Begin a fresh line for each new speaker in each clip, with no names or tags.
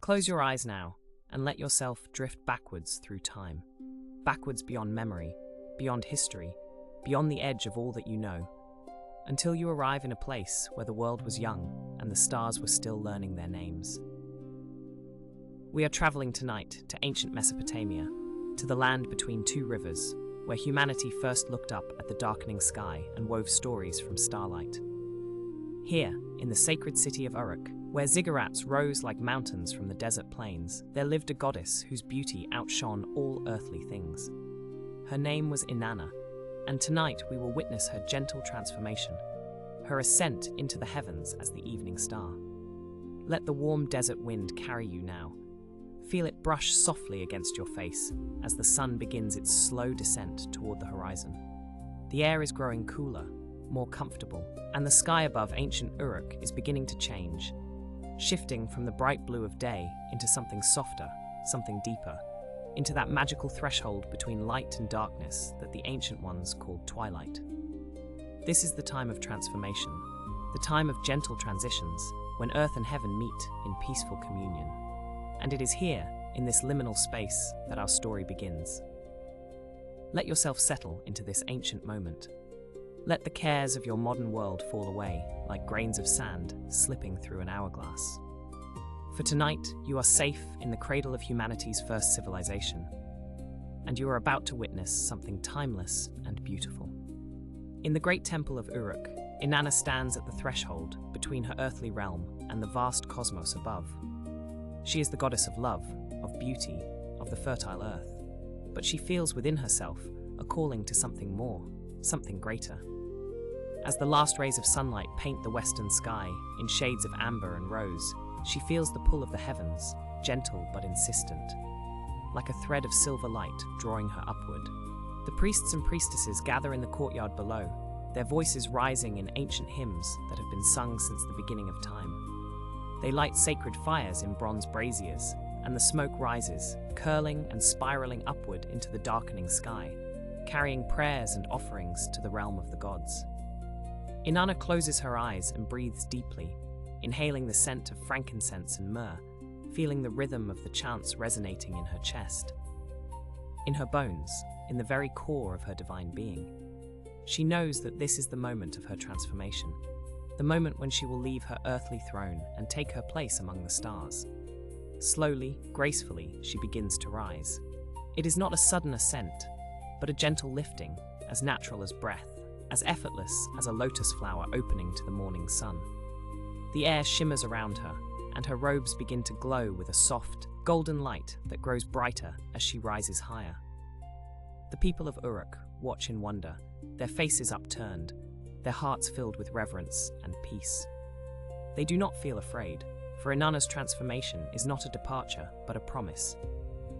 Close your eyes now and let yourself drift backwards through time. Backwards beyond memory, beyond history, beyond the edge of all that you know, until you arrive in a place where the world was young and the stars were still learning their names. We are traveling tonight to ancient Mesopotamia, to the land between two rivers, where humanity first looked up at the darkening sky and wove stories from starlight. Here, in the sacred city of Uruk, where ziggurats rose like mountains from the desert plains, there lived a goddess whose beauty outshone all earthly things. Her name was Inanna, and tonight we will witness her gentle transformation, her ascent into the heavens as the evening star. Let the warm desert wind carry you now. Feel it brush softly against your face as the sun begins its slow descent toward the horizon. The air is growing cooler, more comfortable, and the sky above ancient Uruk is beginning to change, shifting from the bright blue of day into something softer, something deeper, into that magical threshold between light and darkness that the ancient ones called twilight. This is the time of transformation, the time of gentle transitions, when earth and heaven meet in peaceful communion. And it is here, in this liminal space, that our story begins. Let yourself settle into this ancient moment. Let the cares of your modern world fall away, like grains of sand slipping through an hourglass. For tonight, you are safe in the cradle of humanity's first civilization, and you are about to witness something timeless and beautiful. In the great temple of Uruk, Inanna stands at the threshold between her earthly realm and the vast cosmos above. She is the goddess of love, of beauty, of the fertile earth, but she feels within herself a calling to something more, something greater. As the last rays of sunlight paint the western sky in shades of amber and rose, she feels the pull of the heavens, gentle but insistent, like a thread of silver light drawing her upward. The priests and priestesses gather in the courtyard below, their voices rising in ancient hymns that have been sung since the beginning of time. They light sacred fires in bronze braziers, and the smoke rises, curling and spiraling upward into the darkening sky, carrying prayers and offerings to the realm of the gods. Inanna closes her eyes and breathes deeply, inhaling the scent of frankincense and myrrh, feeling the rhythm of the chants resonating in her chest. In her bones, in the very core of her divine being, she knows that this is the moment of her transformation, the moment when she will leave her earthly throne and take her place among the stars. Slowly, gracefully, she begins to rise. It is not a sudden ascent, but a gentle lifting, as natural as breath, as effortless as a lotus flower opening to the morning sun. The air shimmers around her, and her robes begin to glow with a soft, golden light that grows brighter as she rises higher. The people of Uruk watch in wonder, their faces upturned, their hearts filled with reverence and peace. They do not feel afraid, for Inanna's transformation is not a departure, but a promise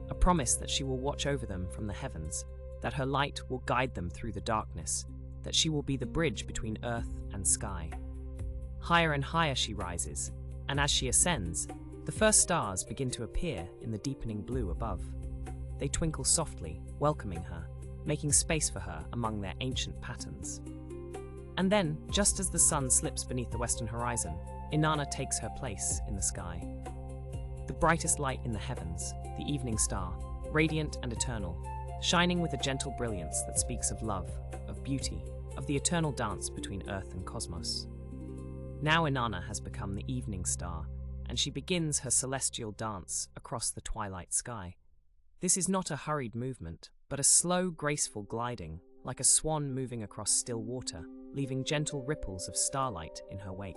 that she will watch over them from the heavens, that her light will guide them through the darkness, that she will be the bridge between earth and sky. Higher and higher she rises, and as she ascends, the first stars begin to appear in the deepening blue above. They twinkle softly, welcoming her, making space for her among their ancient patterns. And then, just as the sun slips beneath the western horizon, Inanna takes her place in the sky. The brightest light in the heavens, the evening star, radiant and eternal, shining with a gentle brilliance that speaks of love, of beauty, of the eternal dance between earth and cosmos. Now Inanna has become the evening star, and she begins her celestial dance across the twilight sky. This is not a hurried movement, but a slow, graceful gliding, like a swan moving across still water, leaving gentle ripples of starlight in her wake.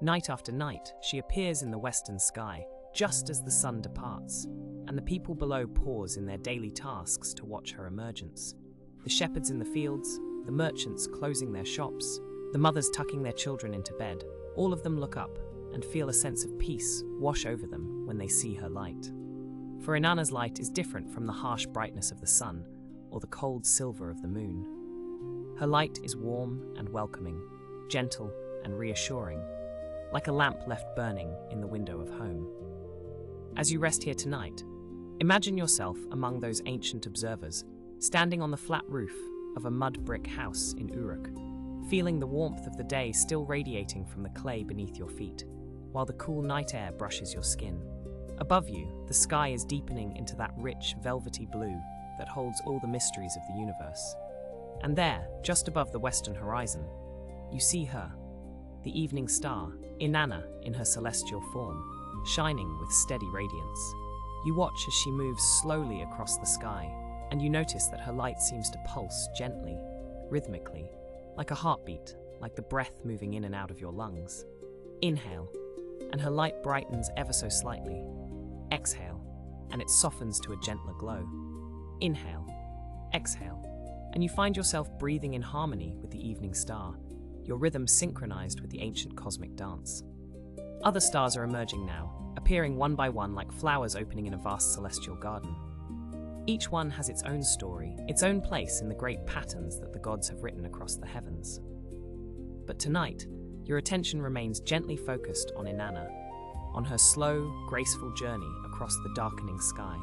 Night after night, she appears in the western sky, just as the sun departs, and the people below pause in their daily tasks to watch her emergence. The shepherds in the fields, the merchants closing their shops, the mothers tucking their children into bed, all of them look up and feel a sense of peace wash over them when they see her light. For Inanna's light is different from the harsh brightness of the sun or the cold silver of the moon. Her light is warm and welcoming, gentle and reassuring, like a lamp left burning in the window of home. As you rest here tonight, imagine yourself among those ancient observers, standing on the flat roof of a mud brick house in Uruk, feeling the warmth of the day still radiating from the clay beneath your feet, while the cool night air brushes your skin. Above you, the sky is deepening into that rich, velvety blue that holds all the mysteries of the universe. And there, just above the western horizon, you see her, the evening star, Inanna in her celestial form, shining with steady radiance. You watch as she moves slowly across the sky, and you notice that her light seems to pulse gently, rhythmically, like a heartbeat, like the breath moving in and out of your lungs. Inhale, and her light brightens ever so slightly. Exhale, and it softens to a gentler glow. Inhale, exhale, and you find yourself breathing in harmony with the evening star, your rhythm synchronized with the ancient cosmic dance. Other stars are emerging now, appearing one by one like flowers opening in a vast celestial garden. Each one has its own story, its own place in the great patterns that the gods have written across the heavens. But tonight, your attention remains gently focused on Inanna, on her slow, graceful journey across the darkening sky.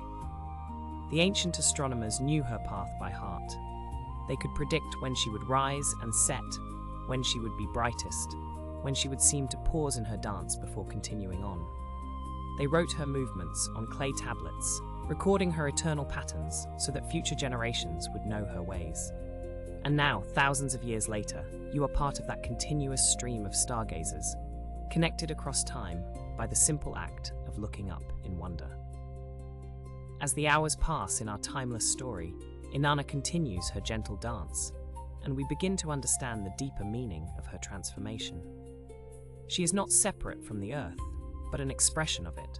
The ancient astronomers knew her path by heart. They could predict when she would rise and set, when she would be brightest, when she would seem to pause in her dance before continuing on. They wrote her movements on clay tablets, recording her eternal patterns so that future generations would know her ways. And now, thousands of years later, you are part of that continuous stream of stargazers, connected across time by the simple act of looking up in wonder. As the hours pass in our timeless story, Inanna continues her gentle dance, and we begin to understand the deeper meaning of her transformation. She is not separate from the earth, but an expression of it.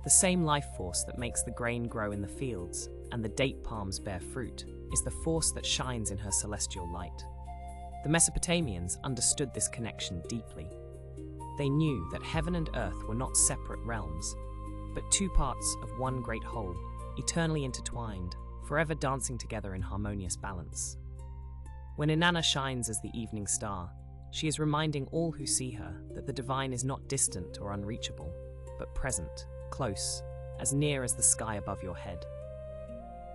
The same life force that makes the grain grow in the fields and the date palms bear fruit is the force that shines in her celestial light. The Mesopotamians understood this connection deeply. They knew that heaven and earth were not separate realms, but two parts of one great whole, eternally intertwined, forever dancing together in harmonious balance. When Inanna shines as the evening star, she is reminding all who see her that the divine is not distant or unreachable, but present, close, as near as the sky above your head.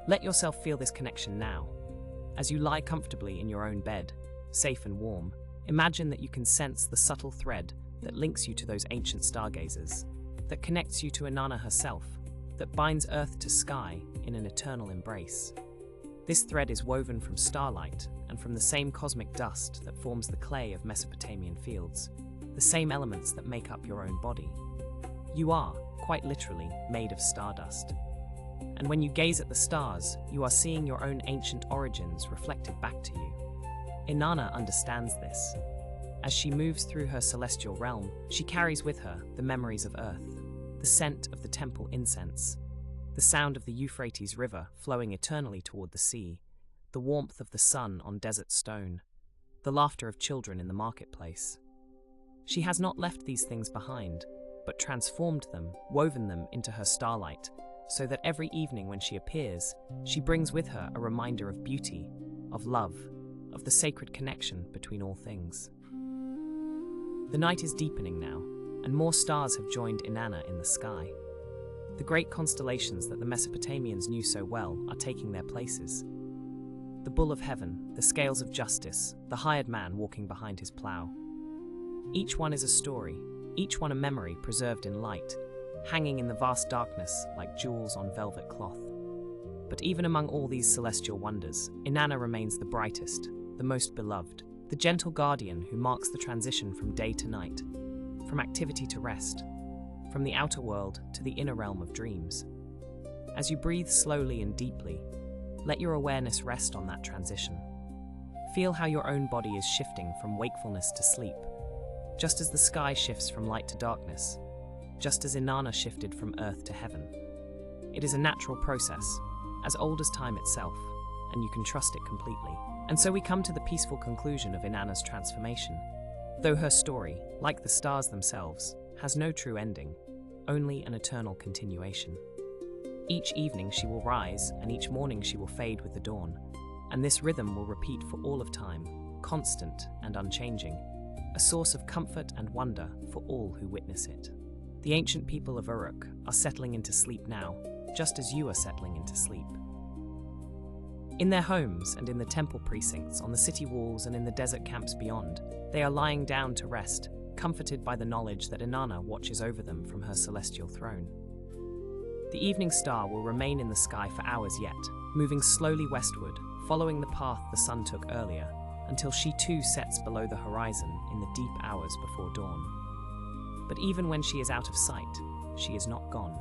Let yourself feel this connection now. As you lie comfortably in your own bed, safe and warm, imagine that you can sense the subtle thread that links you to those ancient stargazers, that connects you to Inanna herself, that binds earth to sky in an eternal embrace. This thread is woven from starlight and from the same cosmic dust that forms the clay of Mesopotamian fields, the same elements that make up your own body. You are, quite literally, made of stardust. And when you gaze at the stars, you are seeing your own ancient origins reflected back to you. Inanna understands this. As she moves through her celestial realm, she carries with her the memories of Earth, the scent of the temple incense, the sound of the Euphrates River flowing eternally toward the sea, the warmth of the sun on desert stone, the laughter of children in the marketplace. She has not left these things behind, but transformed them, woven them into her starlight, so that every evening when she appears, she brings with her a reminder of beauty, of love, of the sacred connection between all things. The night is deepening now, and more stars have joined Inanna in the sky. The great constellations that the Mesopotamians knew so well are taking their places. The bull of heaven, the scales of justice, the hired man walking behind his plough. Each one is a story, each one a memory preserved in light, hanging in the vast darkness like jewels on velvet cloth. But even among all these celestial wonders, Inanna remains the brightest, the most beloved, the gentle guardian who marks the transition from day to night, from activity to rest, from the outer world to the inner realm of dreams. As you breathe slowly and deeply, let your awareness rest on that transition. Feel how your own body is shifting from wakefulness to sleep, just as the sky shifts from light to darkness, just as Inanna shifted from earth to heaven. It is a natural process, as old as time itself, and you can trust it completely. And so we come to the peaceful conclusion of Inanna's transformation. Though her story, like the stars themselves, has no true ending, only an eternal continuation. Each evening she will rise, and each morning she will fade with the dawn, and this rhythm will repeat for all of time, constant and unchanging, a source of comfort and wonder for all who witness it. The ancient people of Uruk are settling into sleep now, just as you are settling into sleep. In their homes and in the temple precincts, on the city walls and in the desert camps beyond, they are lying down to rest, comforted by the knowledge that Inanna watches over them from her celestial throne. The evening star will remain in the sky for hours yet, moving slowly westward, following the path the sun took earlier, until she too sets below the horizon in the deep hours before dawn. But even when she is out of sight, she is not gone.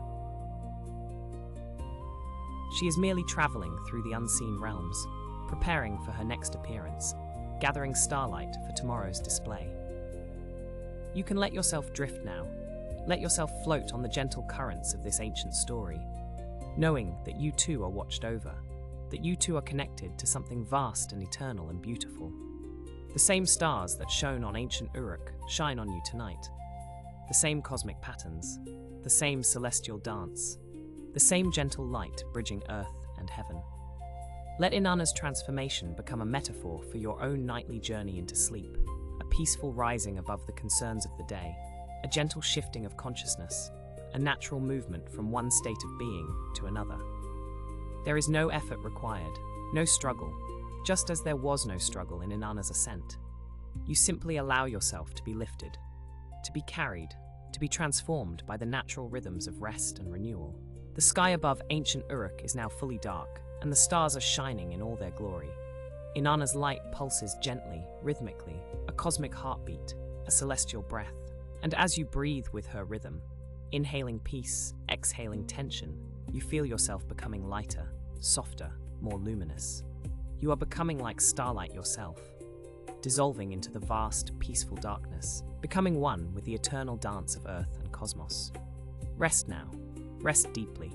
She is merely traveling through the unseen realms, preparing for her next appearance, gathering starlight for tomorrow's display. You can let yourself drift now. Let yourself float on the gentle currents of this ancient story, knowing that you too are watched over, that you too are connected to something vast and eternal and beautiful. The same stars that shone on ancient Uruk shine on you tonight. The same cosmic patterns, the same celestial dance, the same gentle light bridging earth and heaven. Let Inanna's transformation become a metaphor for your own nightly journey into sleep, a peaceful rising above the concerns of the day, a gentle shifting of consciousness, a natural movement from one state of being to another. There is no effort required, no struggle, just as there was no struggle in Inanna's ascent. You simply allow yourself to be lifted, to be carried, to be transformed by the natural rhythms of rest and renewal. The sky above ancient Uruk is now fully dark, and the stars are shining in all their glory. Inanna's light pulses gently, rhythmically, a cosmic heartbeat, a celestial breath. And as you breathe with her rhythm, inhaling peace, exhaling tension, you feel yourself becoming lighter, softer, more luminous. You are becoming like starlight yourself, dissolving into the vast, peaceful darkness, becoming one with the eternal dance of earth and cosmos. Rest now. Rest deeply,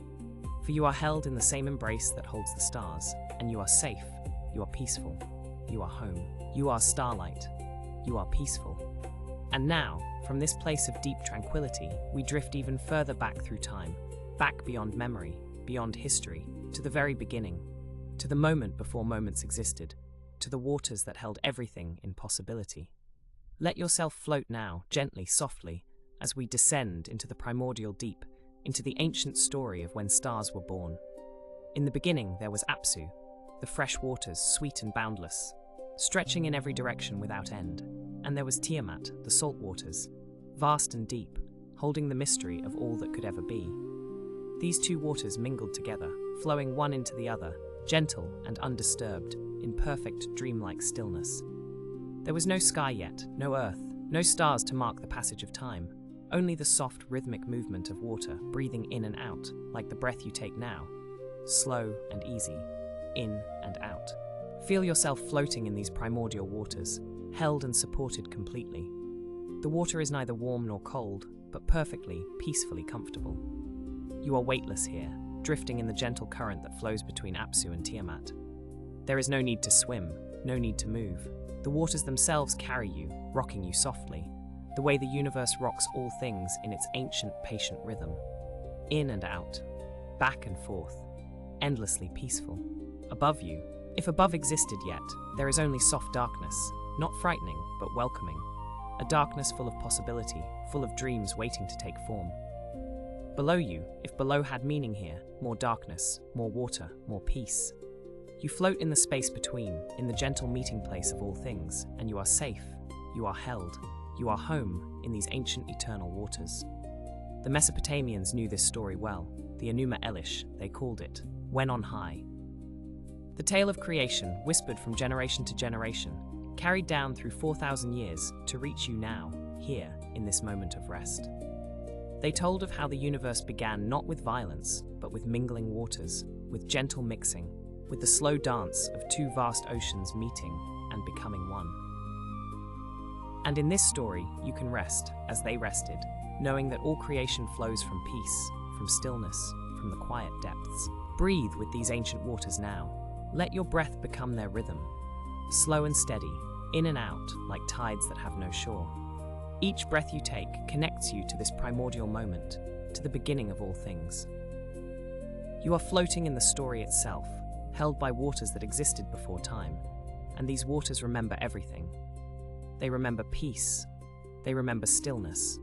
for you are held in the same embrace that holds the stars, and you are safe, you are peaceful, you are home, you are starlight, you are peaceful. And now, from this place of deep tranquility, we drift even further back through time, back beyond memory, beyond history, to the very beginning, to the moment before moments existed, to the waters that held everything in possibility. Let yourself float now, gently, softly, as we descend into the primordial deep, into the ancient story of when stars were born. In the beginning there was Apsu, the fresh waters, sweet and boundless, stretching in every direction without end. And there was Tiamat, the salt waters, vast and deep, holding the mystery of all that could ever be. These two waters mingled together, flowing one into the other, gentle and undisturbed, in perfect dreamlike stillness. There was no sky yet, no earth, no stars to mark the passage of time. Only the soft, rhythmic movement of water breathing in and out, like the breath you take now, slow and easy, in and out. Feel yourself floating in these primordial waters, held and supported completely. The water is neither warm nor cold, but perfectly, peacefully comfortable. You are weightless here, drifting in the gentle current that flows between Apsu and Tiamat. There is no need to swim, no need to move. The waters themselves carry you, rocking you softly, the way the universe rocks all things in its ancient, patient rhythm. In and out, back and forth, endlessly peaceful. Above you, if above existed yet, there is only soft darkness, not frightening, but welcoming. A darkness full of possibility, full of dreams waiting to take form. Below you, if below had meaning here, more darkness, more water, more peace. You float in the space between, in the gentle meeting place of all things, and you are safe, you are held, you are home in these ancient eternal waters. The Mesopotamians knew this story well. The Enuma Elish, they called it, When on High. The tale of creation, whispered from generation to generation, carried down through 4,000 years to reach you now, here, in this moment of rest. They told of how the universe began not with violence, but with mingling waters, with gentle mixing, with the slow dance of two vast oceans meeting and becoming one. And in this story, you can rest, as they rested, knowing that all creation flows from peace, from stillness, from the quiet depths. Breathe with these ancient waters now. Let your breath become their rhythm, slow and steady, in and out, like tides that have no shore. Each breath you take connects you to this primordial moment, to the beginning of all things. You are floating in the story itself, held by waters that existed before time, and these waters remember everything. They remember peace, they remember stillness,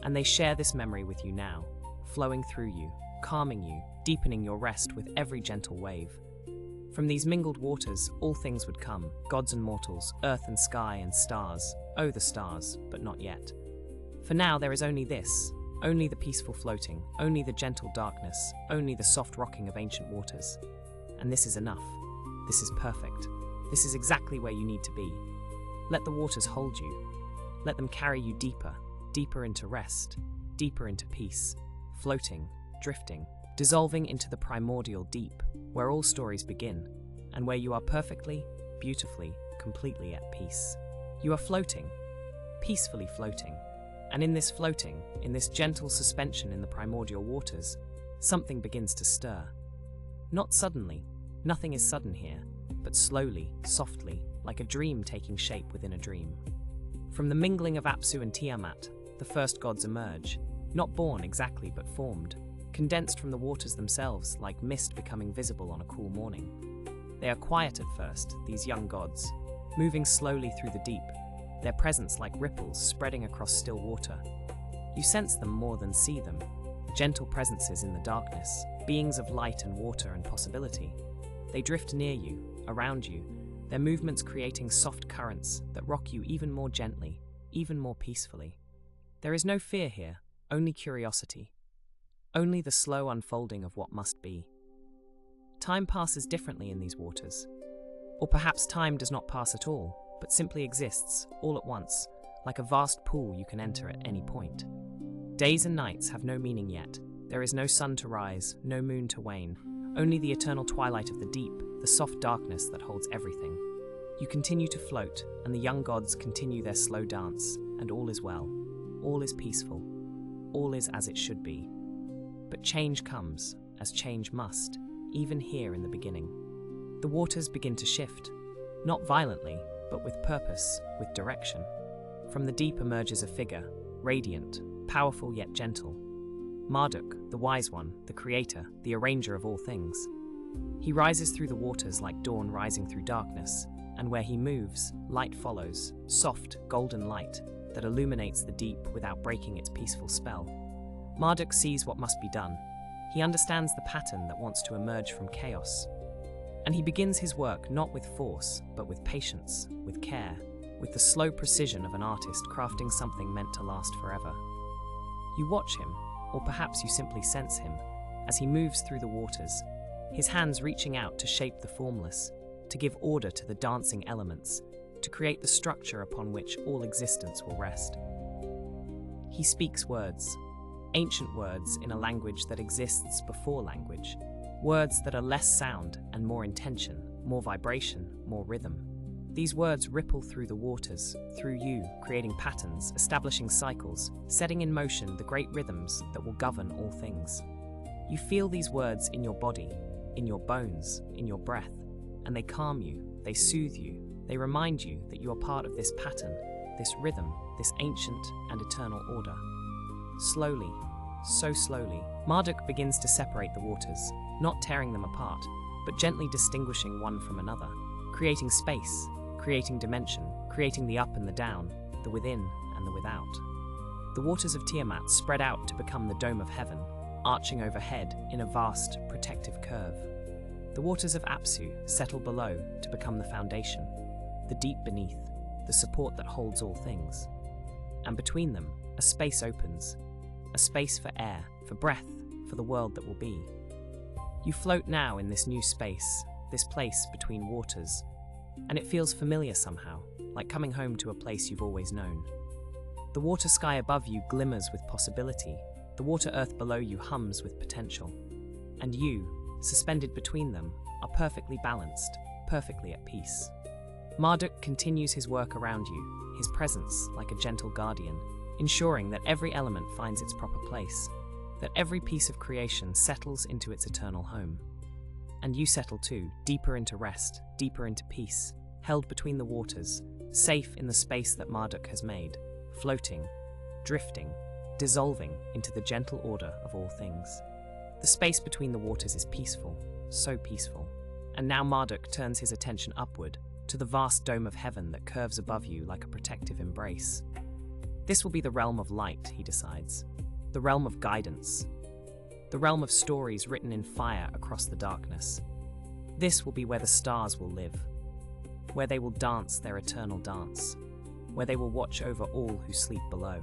and they share this memory with you now, flowing through you, calming you, deepening your rest with every gentle wave. From these mingled waters, all things would come, gods and mortals, earth and sky and stars, oh the stars, but not yet. For now there is only this, only the peaceful floating, only the gentle darkness, only the soft rocking of ancient waters. And this is enough. This is perfect. This is exactly where you need to be. Let the waters hold you. Let them carry you deeper, deeper into rest, deeper into peace, floating, drifting, dissolving into the primordial deep, where all stories begin, and where you are perfectly, beautifully, completely at peace. You are floating, peacefully floating, and in this floating, in this gentle suspension in the primordial waters, something begins to stir. Not suddenly, nothing is sudden here, but slowly, softly, like a dream taking shape within a dream. From the mingling of Apsu and Tiamat, the first gods emerge, not born exactly but formed, condensed from the waters themselves like mist becoming visible on a cool morning. They are quiet at first, these young gods, moving slowly through the deep, their presence like ripples spreading across still water. You sense them more than see them, gentle presences in the darkness, beings of light and water and possibility. They drift near you, around you, their movements creating soft currents that rock you even more gently, even more peacefully. There is no fear here, only curiosity. Only the slow unfolding of what must be. Time passes differently in these waters. Or perhaps time does not pass at all, but simply exists, all at once, like a vast pool you can enter at any point. Days and nights have no meaning yet. There is no sun to rise, no moon to wane, only the eternal twilight of the deep, the soft darkness that holds everything. You continue to float, and the young gods continue their slow dance, and all is well. All is peaceful. All is as it should be. But change comes, as change must, even here in the beginning. The waters begin to shift, not violently, but with purpose, with direction. From the deep emerges a figure, radiant, powerful yet gentle. Marduk, the wise one, the creator, the arranger of all things. He rises through the waters like dawn rising through darkness, and where he moves, light follows, soft, golden light that illuminates the deep without breaking its peaceful spell. Marduk sees what must be done. He understands the pattern that wants to emerge from chaos. And he begins his work not with force, but with patience, with care, with the slow precision of an artist crafting something meant to last forever. You watch him, or perhaps you simply sense him, as he moves through the waters, his hands reaching out to shape the formless, to give order to the dancing elements, to create the structure upon which all existence will rest. He speaks words, ancient words in a language that exists before language, words that are less sound and more intention, more vibration, more rhythm. These words ripple through the waters, through you, creating patterns, establishing cycles, setting in motion the great rhythms that will govern all things. You feel these words in your body, in your bones, in your breath, and they calm you, they soothe you, they remind you that you are part of this pattern, this rhythm, this ancient and eternal order. Slowly, so slowly, Marduk begins to separate the waters, not tearing them apart, but gently distinguishing one from another, creating space, creating dimension, creating the up and the down, the within and the without. The waters of Tiamat spread out to become the dome of heaven, arching overhead in a vast, protective curve. The waters of Apsu settle below to become the foundation, the deep beneath, the support that holds all things. And between them, a space opens, a space for air, for breath, for the world that will be. You float now in this new space, this place between waters, and it feels familiar somehow, like coming home to a place you've always known. The water sky above you glimmers with possibility, the water earth below you hums with potential, and you, suspended between them, are perfectly balanced, perfectly at peace. Marduk continues his work around you, his presence like a gentle guardian, ensuring that every element finds its proper place, that every piece of creation settles into its eternal home. And you settle too, deeper into rest, deeper into peace, held between the waters, safe in the space that Marduk has made, floating, drifting, dissolving into the gentle order of all things. The space between the waters is peaceful, so peaceful. And now Marduk turns his attention upward, to the vast dome of heaven that curves above you like a protective embrace. This will be the realm of light, he decides, the realm of guidance, the realm of stories written in fire across the darkness. This will be where the stars will live, where they will dance their eternal dance, where they will watch over all who sleep below.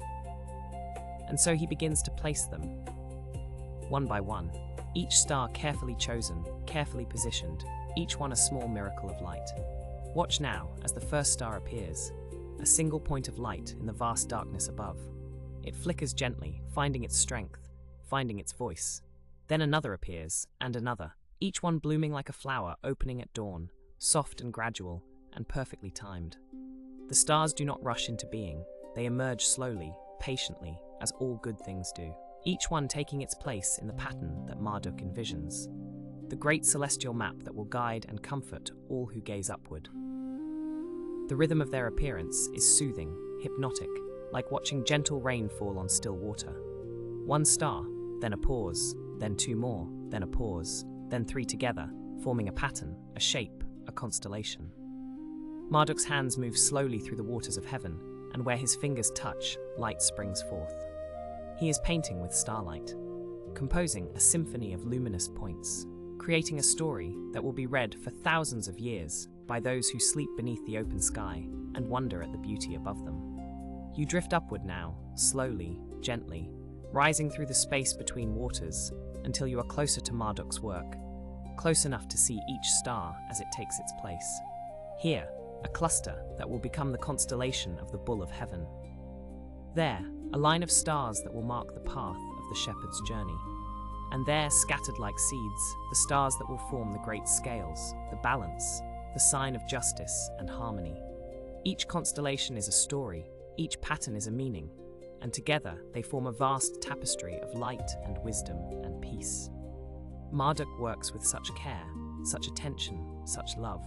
and so he begins to place them, one by one, each star carefully chosen, carefully positioned, each one a small miracle of light. Watch now as the first star appears, a single point of light in the vast darkness above. It flickers gently, finding its strength, finding its voice. Then another appears, and another, each one blooming like a flower opening at dawn, soft and gradual, and perfectly timed. The stars do not rush into being, they emerge slowly, patiently, as all good things do, each one taking its place in the pattern that Marduk envisions, the great celestial map that will guide and comfort all who gaze upward. The rhythm of their appearance is soothing, hypnotic, like watching gentle rain fall on still water. One star, then a pause, then two more, then a pause, then three together, forming a pattern, a shape, a constellation. Marduk's hands move slowly through the waters of heaven, and where his fingers touch, light springs forth. He is painting with starlight, composing a symphony of luminous points, creating a story that will be read for thousands of years by those who sleep beneath the open sky and wonder at the beauty above them. You drift upward now, slowly, gently, rising through the space between waters until you are closer to Marduk's work, close enough to see each star as it takes its place. Here, a cluster that will become the constellation of the Bull of Heaven. There, a line of stars that will mark the path of the shepherd's journey. And there, scattered like seeds, the stars that will form the great scales, the balance, the sign of justice and harmony. Each constellation is a story, each pattern is a meaning, and together they form a vast tapestry of light and wisdom and peace. Marduk works with such care, such attention, such love.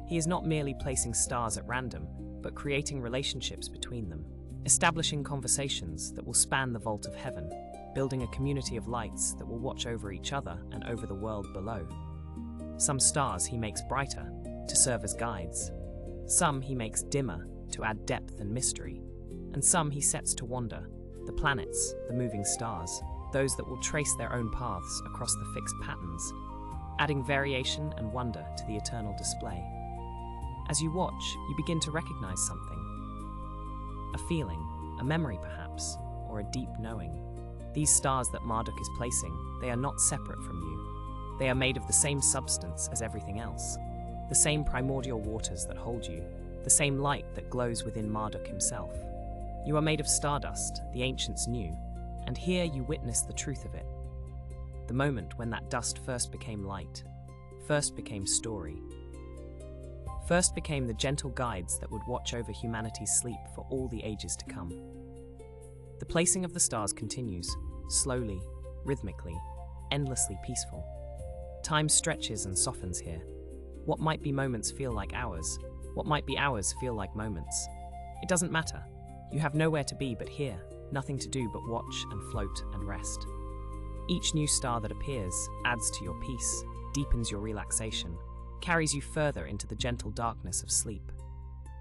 He is not merely placing stars at random, but creating relationships between them, establishing conversations that will span the vault of heaven, building a community of lights that will watch over each other and over the world below. Some stars he makes brighter, to serve as guides. Some he makes dimmer, to add depth and mystery. And some he sets to wander, the planets, the moving stars, those that will trace their own paths across the fixed patterns, adding variation and wonder to the eternal display. As you watch, you begin to recognize something. A feeling, a memory perhaps, or a deep knowing. These stars that Marduk is placing, they are not separate from you. They are made of the same substance as everything else, the same primordial waters that hold you, the same light that glows within Marduk himself. You are made of stardust, the ancients knew, and here you witness the truth of it. The moment when that dust first became light, first became story, first became the gentle guides that would watch over humanity's sleep for all the ages to come. The placing of the stars continues, slowly, rhythmically, endlessly peaceful. Time stretches and softens here. What might be moments feel like hours, what might be hours feel like moments. It doesn't matter. You have nowhere to be but here, nothing to do but watch and float and rest. Each new star that appears adds to your peace, deepens your relaxation, carries you further into the gentle darkness of sleep.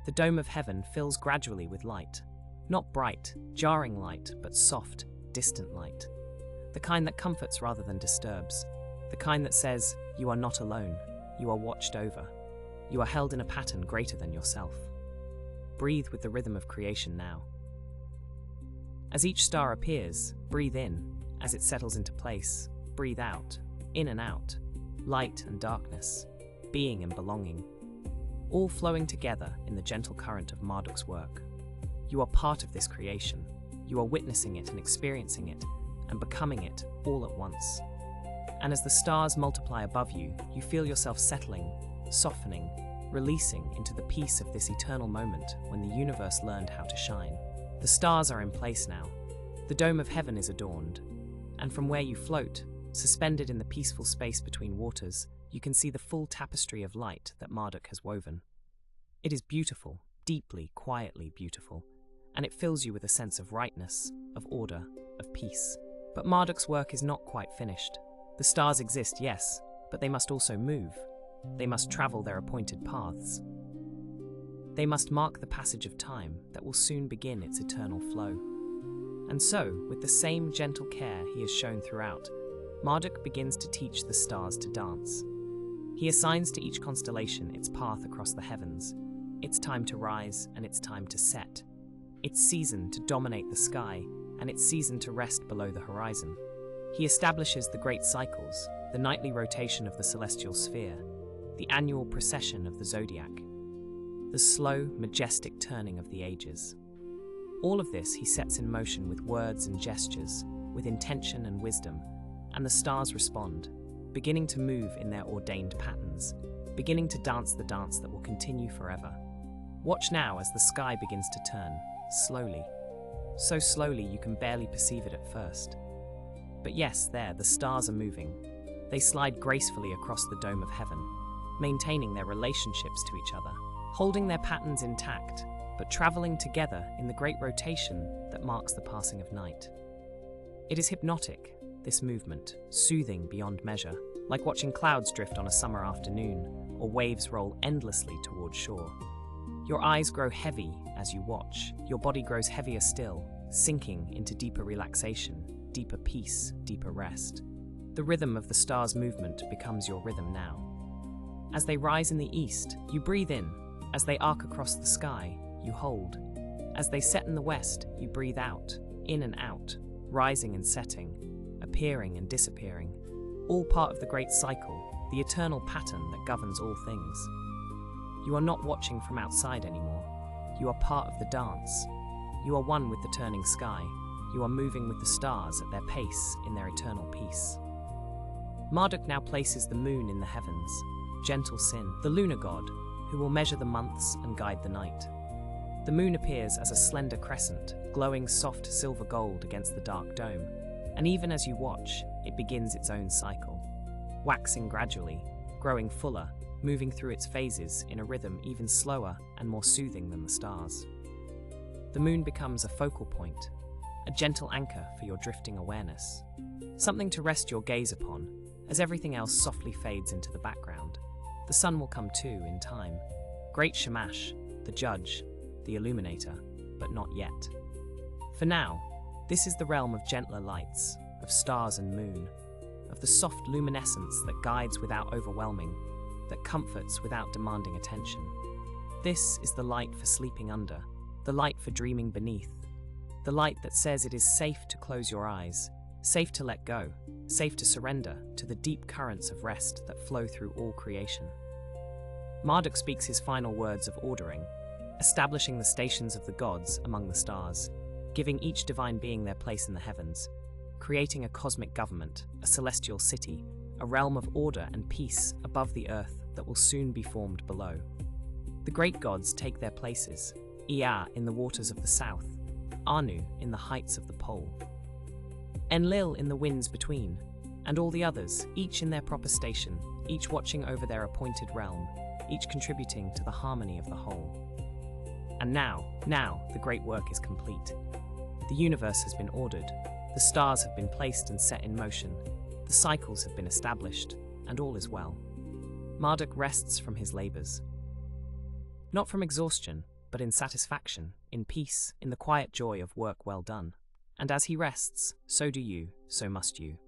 The dome of heaven fills gradually with light. Not bright, jarring light, but soft, distant light. The kind that comforts rather than disturbs. The kind that says, you are not alone, you are watched over. You are held in a pattern greater than yourself. Breathe with the rhythm of creation now. As each star appears, breathe in. As it settles into place, breathe out, in and out. Light and darkness, being and belonging. All flowing together in the gentle current of Marduk's work. You are part of this creation. You are witnessing it and experiencing it, and becoming it all at once. And as the stars multiply above you, you feel yourself settling, softening, releasing into the peace of this eternal moment when the universe learned how to shine. The stars are in place now. The dome of heaven is adorned, and from where you float, suspended in the peaceful space between waters, you can see the full tapestry of light that Marduk has woven. It is beautiful, deeply, quietly beautiful, and it fills you with a sense of rightness, of order, of peace. But Marduk's work is not quite finished. The stars exist, yes, but they must also move. They must travel their appointed paths. They must mark the passage of time that will soon begin its eternal flow. And so, with the same gentle care he has shown throughout, Marduk begins to teach the stars to dance. He assigns to each constellation its path across the heavens, its time to rise and its time to set, its season to dominate the sky and its season to rest below the horizon. He establishes the great cycles, the nightly rotation of the celestial sphere, the annual precession of the zodiac, the slow, majestic turning of the ages. All of this he sets in motion with words and gestures, with intention and wisdom, and the stars respond, beginning to move in their ordained patterns, beginning to dance the dance that will continue forever. Watch now as the sky begins to turn, slowly. So slowly you can barely perceive it at first. But yes, there, the stars are moving. They slide gracefully across the dome of heaven, maintaining their relationships to each other, holding their patterns intact, but traveling together in the great rotation that marks the passing of night. It is hypnotic, this movement, soothing beyond measure, like watching clouds drift on a summer afternoon, or waves roll endlessly toward shore. Your eyes grow heavy as you watch, your body grows heavier still, sinking into deeper relaxation, deeper peace, deeper rest. The rhythm of the stars' movement becomes your rhythm now. As they rise in the east, you breathe in. As they arc across the sky, you hold. As they set in the west, you breathe out, in and out, rising and setting, appearing and disappearing, all part of the great cycle, the eternal pattern that governs all things. You are not watching from outside anymore. You are part of the dance. You are one with the turning sky. You are moving with the stars at their pace in their eternal peace. Marduk now places the moon in the heavens, gentle Sin, the lunar god, who will measure the months and guide the night. The moon appears as a slender crescent, glowing soft silver gold against the dark dome, and even as you watch, it begins its own cycle, waxing gradually, growing fuller, moving through its phases in a rhythm even slower and more soothing than the stars. The moon becomes a focal point, a gentle anchor for your drifting awareness, something to rest your gaze upon as everything else softly fades into the background. The sun will come too in time, great Shamash, the judge, the illuminator, but not yet. For now, this is the realm of gentler lights, of stars and moon, of the soft luminescence that guides without overwhelming, that comforts without demanding attention. This is the light for sleeping under, the light for dreaming beneath, the light that says it is safe to close your eyes, safe to let go, safe to surrender to the deep currents of rest that flow through all creation. Marduk speaks his final words of ordering, establishing the stations of the gods among the stars, giving each divine being their place in the heavens, creating a cosmic government, a celestial city, a realm of order and peace above the earth that will soon be formed below. The great gods take their places, Ea in the waters of the south, Anu in the heights of the pole, Enlil in the winds between, and all the others, each in their proper station, each watching over their appointed realm, each contributing to the harmony of the whole. And now, the great work is complete. The universe has been ordered, the stars have been placed and set in motion, the cycles have been established, and all is well. Marduk rests from his labors. Not from exhaustion, but in satisfaction, in peace, in the quiet joy of work well done. And as he rests, so do you, so must you.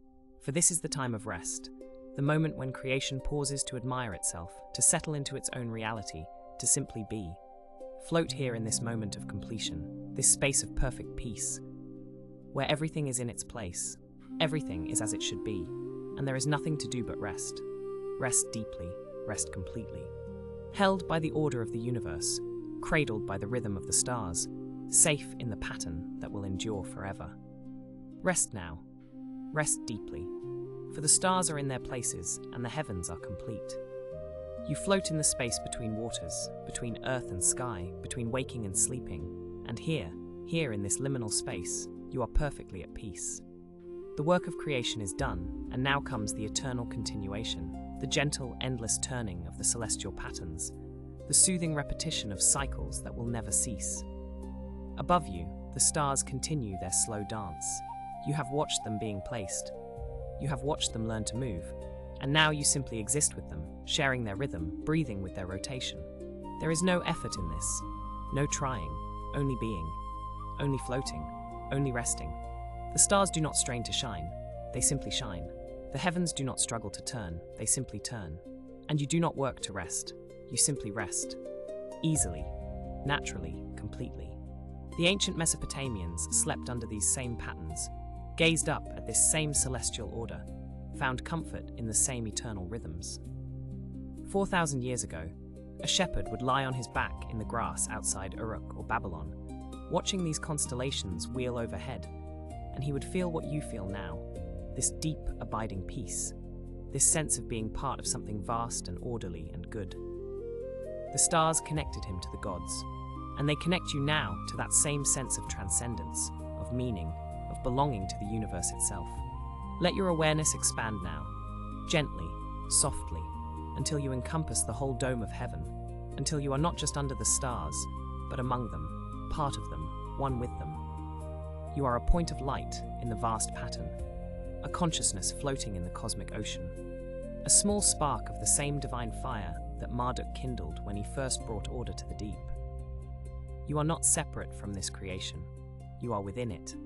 For this is the time of rest, the moment when creation pauses to admire itself, to settle into its own reality, to simply be. Float here in this moment of completion, this space of perfect peace, where everything is in its place, everything is as it should be, and there is nothing to do but rest. Rest deeply, rest completely. Held by the order of the universe, cradled by the rhythm of the stars, safe in the pattern that will endure forever. Rest now, rest deeply, for the stars are in their places and the heavens are complete. You float in the space between waters, between earth and sky, between waking and sleeping, and here in this liminal space, you are perfectly at peace. The work of creation is done, and now comes the eternal continuation, the gentle, endless turning of the celestial patterns, the soothing repetition of cycles that will never cease. Above you, the stars continue their slow dance. You have watched them being placed. You have watched them learn to move, and now you simply exist with them, sharing their rhythm, breathing with their rotation. There is no effort in this, no trying, only being, only floating, only resting. The stars do not strain to shine, they simply shine. The heavens do not struggle to turn, they simply turn. And you do not work to rest, you simply rest. Easily, naturally, completely. The ancient Mesopotamians slept under these same patterns, gazed up at this same celestial order, found comfort in the same eternal rhythms. 4,000 years ago, a shepherd would lie on his back in the grass outside Uruk or Babylon, watching these constellations wheel overhead, and he would feel what you feel now, this deep, abiding peace, this sense of being part of something vast and orderly and good. The stars connected him to the gods, and they connect you now to that same sense of transcendence, of meaning, of belonging to the universe itself. Let your awareness expand now, gently, softly, until you encompass the whole dome of heaven, until you are not just under the stars, but among them, part of them, one with them. You are a point of light in the vast pattern, a consciousness floating in the cosmic ocean, a small spark of the same divine fire that Marduk kindled when he first brought order to the deep. You are not separate from this creation. You are within it,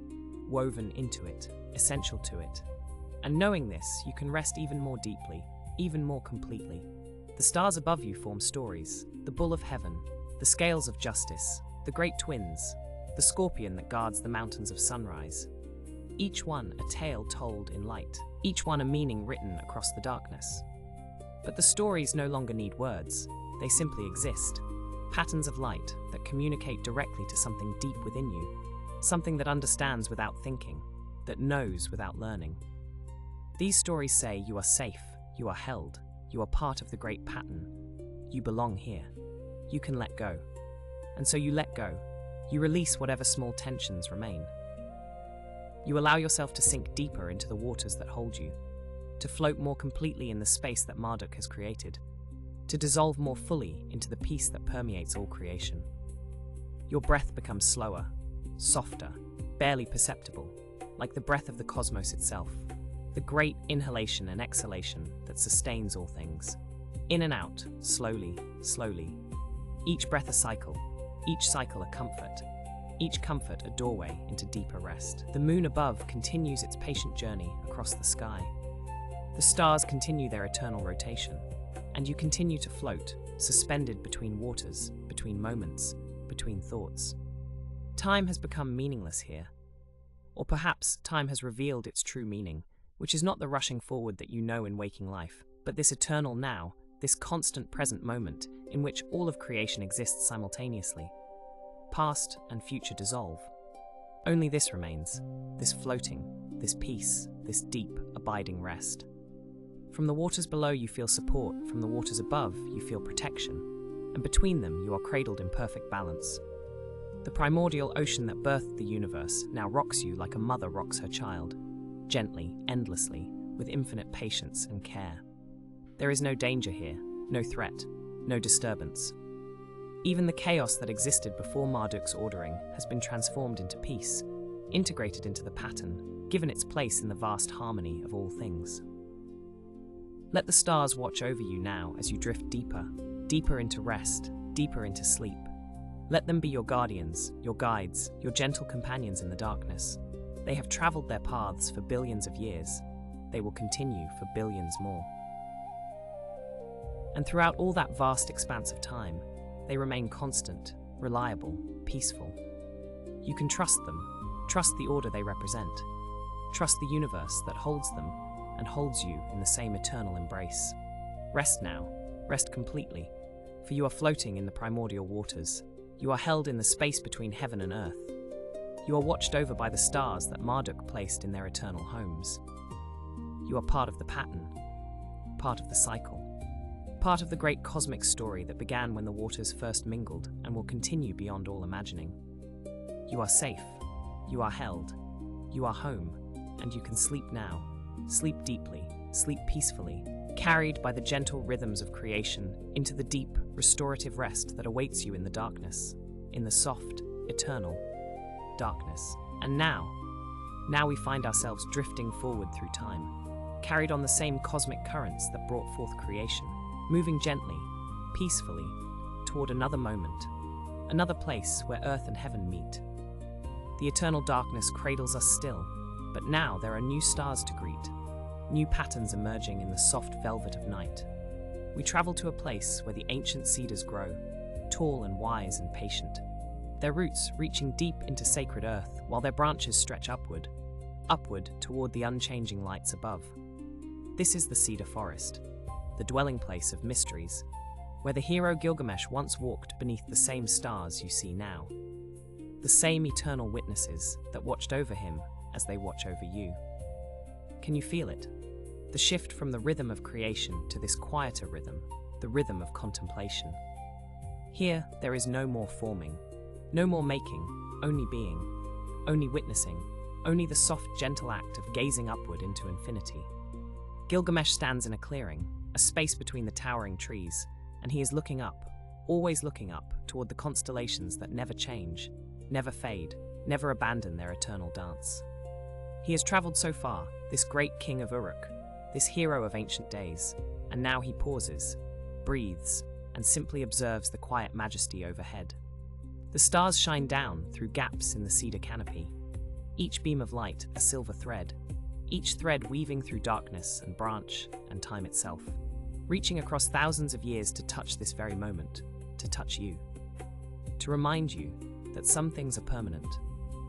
woven into it, essential to it. And knowing this, you can rest even more deeply, even more completely. The stars above you form stories, the bull of heaven, the scales of justice, the great twins, the scorpion that guards the mountains of sunrise. Each one a tale told in light, each one a meaning written across the darkness. But the stories no longer need words, they simply exist. Patterns of light that communicate directly to something deep within you, something that understands without thinking, that knows without learning. These stories say you are safe, you are held, you are part of the great pattern. You belong here. You can let go. And so you let go. You release whatever small tensions remain. You allow yourself to sink deeper into the waters that hold you, to float more completely in the space that Marduk has created, to dissolve more fully into the peace that permeates all creation. Your breath becomes slower, softer, barely perceptible, like the breath of the cosmos itself, the great inhalation and exhalation that sustains all things. In and out, slowly, slowly. Each breath a cycle, each cycle a comfort, each comfort a doorway into deeper rest. The moon above continues its patient journey across the sky. The stars continue their eternal rotation, and you continue to float, suspended between waters, between moments, between thoughts. Time has become meaningless here. Or perhaps time has revealed its true meaning, which is not the rushing forward that you know in waking life, but this eternal now, this constant present moment in which all of creation exists simultaneously. Past and future dissolve. Only this remains, this floating, this peace, this deep, abiding rest. From the waters below you feel support, from the waters above you feel protection, and between them you are cradled in perfect balance. The primordial ocean that birthed the universe now rocks you like a mother rocks her child, gently, endlessly, with infinite patience and care. There is no danger here, no threat, no disturbance. Even the chaos that existed before Marduk's ordering has been transformed into peace, integrated into the pattern, given its place in the vast harmony of all things. Let the stars watch over you now as you drift deeper, deeper into rest, deeper into sleep. Let them be your guardians, your guides, your gentle companions in the darkness. They have traveled their paths for billions of years. They will continue for billions more. And throughout all that vast expanse of time, they remain constant, reliable, peaceful. You can trust them, trust the order they represent, trust the universe that holds them and holds you in the same eternal embrace. Rest now, rest completely, for you are floating in the primordial waters. You are held in the space between heaven and earth. You are watched over by the stars that Marduk placed in their eternal homes. You are part of the pattern, part of the cycle, part of the great cosmic story that began when the waters first mingled and will continue beyond all imagining. You are safe, you are held, you are home, and you can sleep now. Sleep deeply, sleep peacefully, carried by the gentle rhythms of creation into the deep, restorative rest that awaits you in the darkness, in the soft, eternal darkness. And now we find ourselves drifting forward through time, carried on the same cosmic currents that brought forth creation, moving gently, peacefully, toward another moment, another place where earth and heaven meet. The eternal darkness cradles us still, but now there are new stars to greet, new patterns emerging in the soft velvet of night. We travel to a place where the ancient cedars grow, tall and wise and patient, their roots reaching deep into sacred earth while their branches stretch upward toward the unchanging lights above. This is the Cedar Forest, the dwelling place of mysteries, where the hero Gilgamesh once walked beneath the same stars you see now. The same eternal witnesses that watched over him as they watch over you. Can you feel it? The shift from the rhythm of creation to this quieter rhythm, the rhythm of contemplation. Here, there is no more forming, no more making, only being, only witnessing, only the soft, gentle act of gazing upward into infinity. Gilgamesh stands in a clearing, a space between the towering trees, and he is looking up, always looking up, toward the constellations that never change, never fade, never abandon their eternal dance. He has traveled so far, this great king of Uruk, this hero of ancient days, and now he pauses, breathes, and simply observes the quiet majesty overhead. The stars shine down through gaps in the cedar canopy, each beam of light a silver thread, each thread weaving through darkness and branch and time itself, reaching across thousands of years to touch this very moment, to touch you. To remind you that some things are permanent,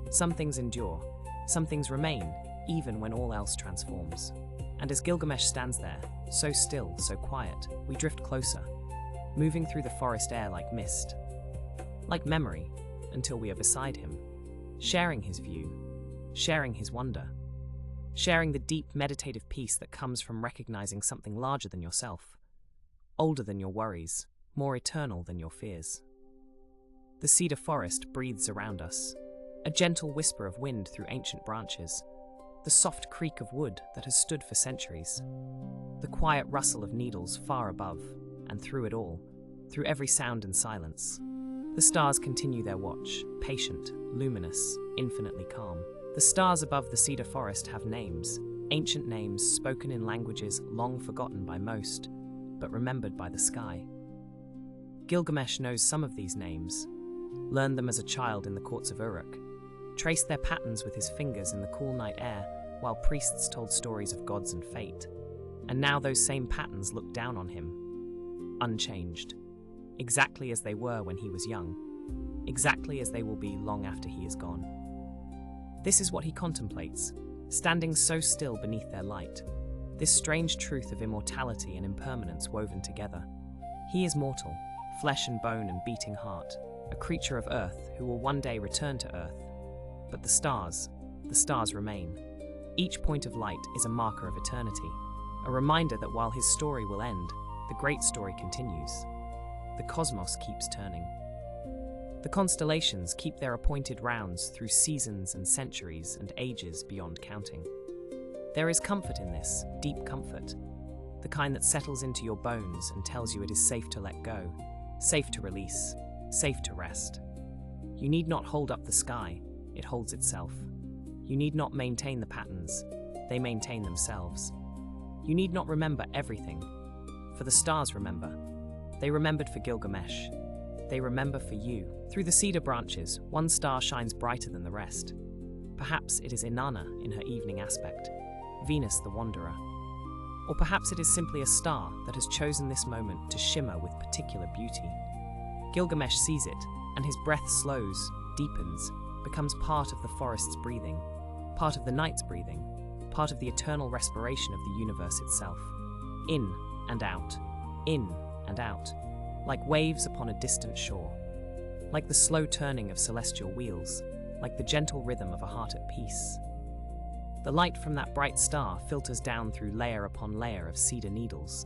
some things endure, some things remain, even when all else transforms. And as Gilgamesh stands there, so still, so quiet, we drift closer, moving through the forest air like mist, like memory, until we are beside him, sharing his view, sharing his wonder, sharing the deep meditative peace that comes from recognizing something larger than yourself, older than your worries, more eternal than your fears. The cedar forest breathes around us, a gentle whisper of wind through ancient branches, the soft creak of wood that has stood for centuries, the quiet rustle of needles far above, and through it all, through every sound and silence, the stars continue their watch, patient, luminous, infinitely calm. The stars above the cedar forest have names, ancient names spoken in languages long forgotten by most, but remembered by the sky. Gilgamesh knows some of these names, learned them as a child in the courts of Uruk, traced their patterns with his fingers in the cool night air while priests told stories of gods and fate. And now those same patterns look down on him, unchanged, exactly as they were when he was young, exactly as they will be long after he is gone. This is what he contemplates, standing so still beneath their light, this strange truth of immortality and impermanence woven together. He is mortal, flesh and bone and beating heart, a creature of earth who will one day return to earth. But the stars remain. Each point of light is a marker of eternity, a reminder that while his story will end, the great story continues. The cosmos keeps turning. The constellations keep their appointed rounds through seasons and centuries and ages beyond counting. There is comfort in this, deep comfort, the kind that settles into your bones and tells you it is safe to let go, safe to release, safe to rest. You need not hold up the sky, it holds itself. You need not maintain the patterns, they maintain themselves. You need not remember everything, for the stars remember. They remembered for Gilgamesh. They remember for you. Through the cedar branches, one star shines brighter than the rest. Perhaps it is Inanna in her evening aspect, Venus the Wanderer. Or perhaps it is simply a star that has chosen this moment to shimmer with particular beauty. Gilgamesh sees it, and his breath slows, deepens, becomes part of the forest's breathing, part of the night's breathing, part of the eternal respiration of the universe itself. In and out, like waves upon a distant shore, like the slow turning of celestial wheels, like the gentle rhythm of a heart at peace. The light from that bright star filters down through layer upon layer of cedar needles,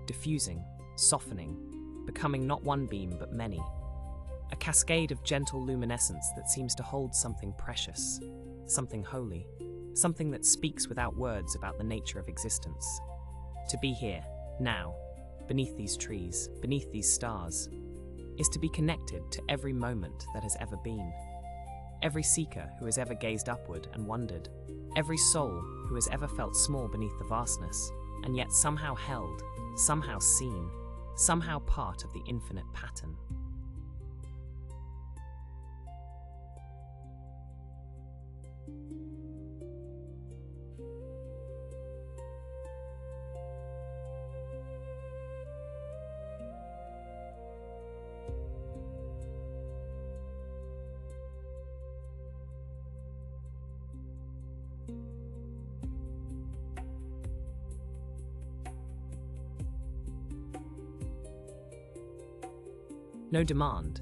diffusing, softening, becoming not one beam but many, a cascade of gentle luminescence that seems to hold something precious, something holy, something that speaks without words about the nature of existence. To be here, now, beneath these trees, beneath these stars, is to be connected to every moment that has ever been. Every seeker who has ever gazed upward and wondered, every soul who has ever felt small beneath the vastness, and yet somehow held, somehow seen, somehow part of the infinite pattern. No demand,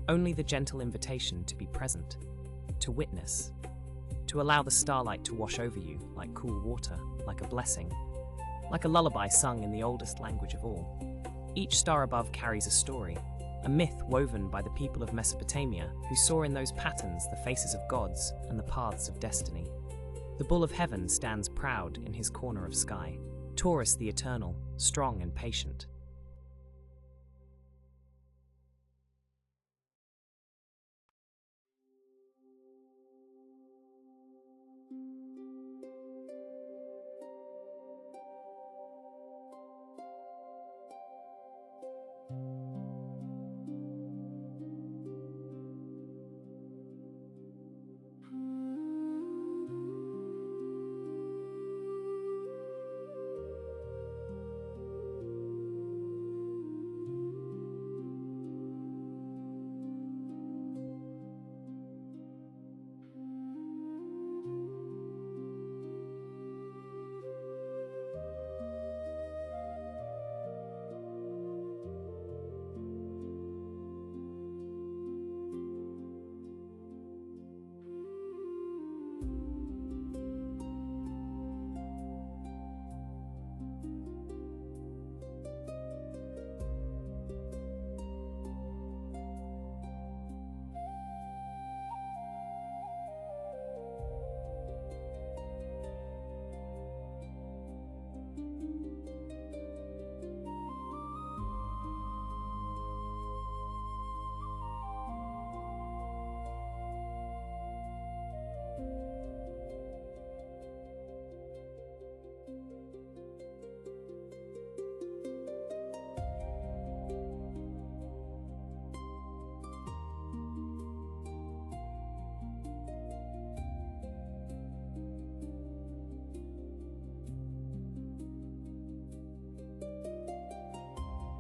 only the gentle invitation to be present, to witness, to allow the starlight to wash over you like cool water, like a blessing, like a lullaby sung in the oldest language of all. Each star above carries a story, a myth woven by the people of Mesopotamia who saw in those patterns the faces of gods and the paths of destiny. The bull of heaven stands proud in his corner of sky, Taurus the eternal, strong and patient.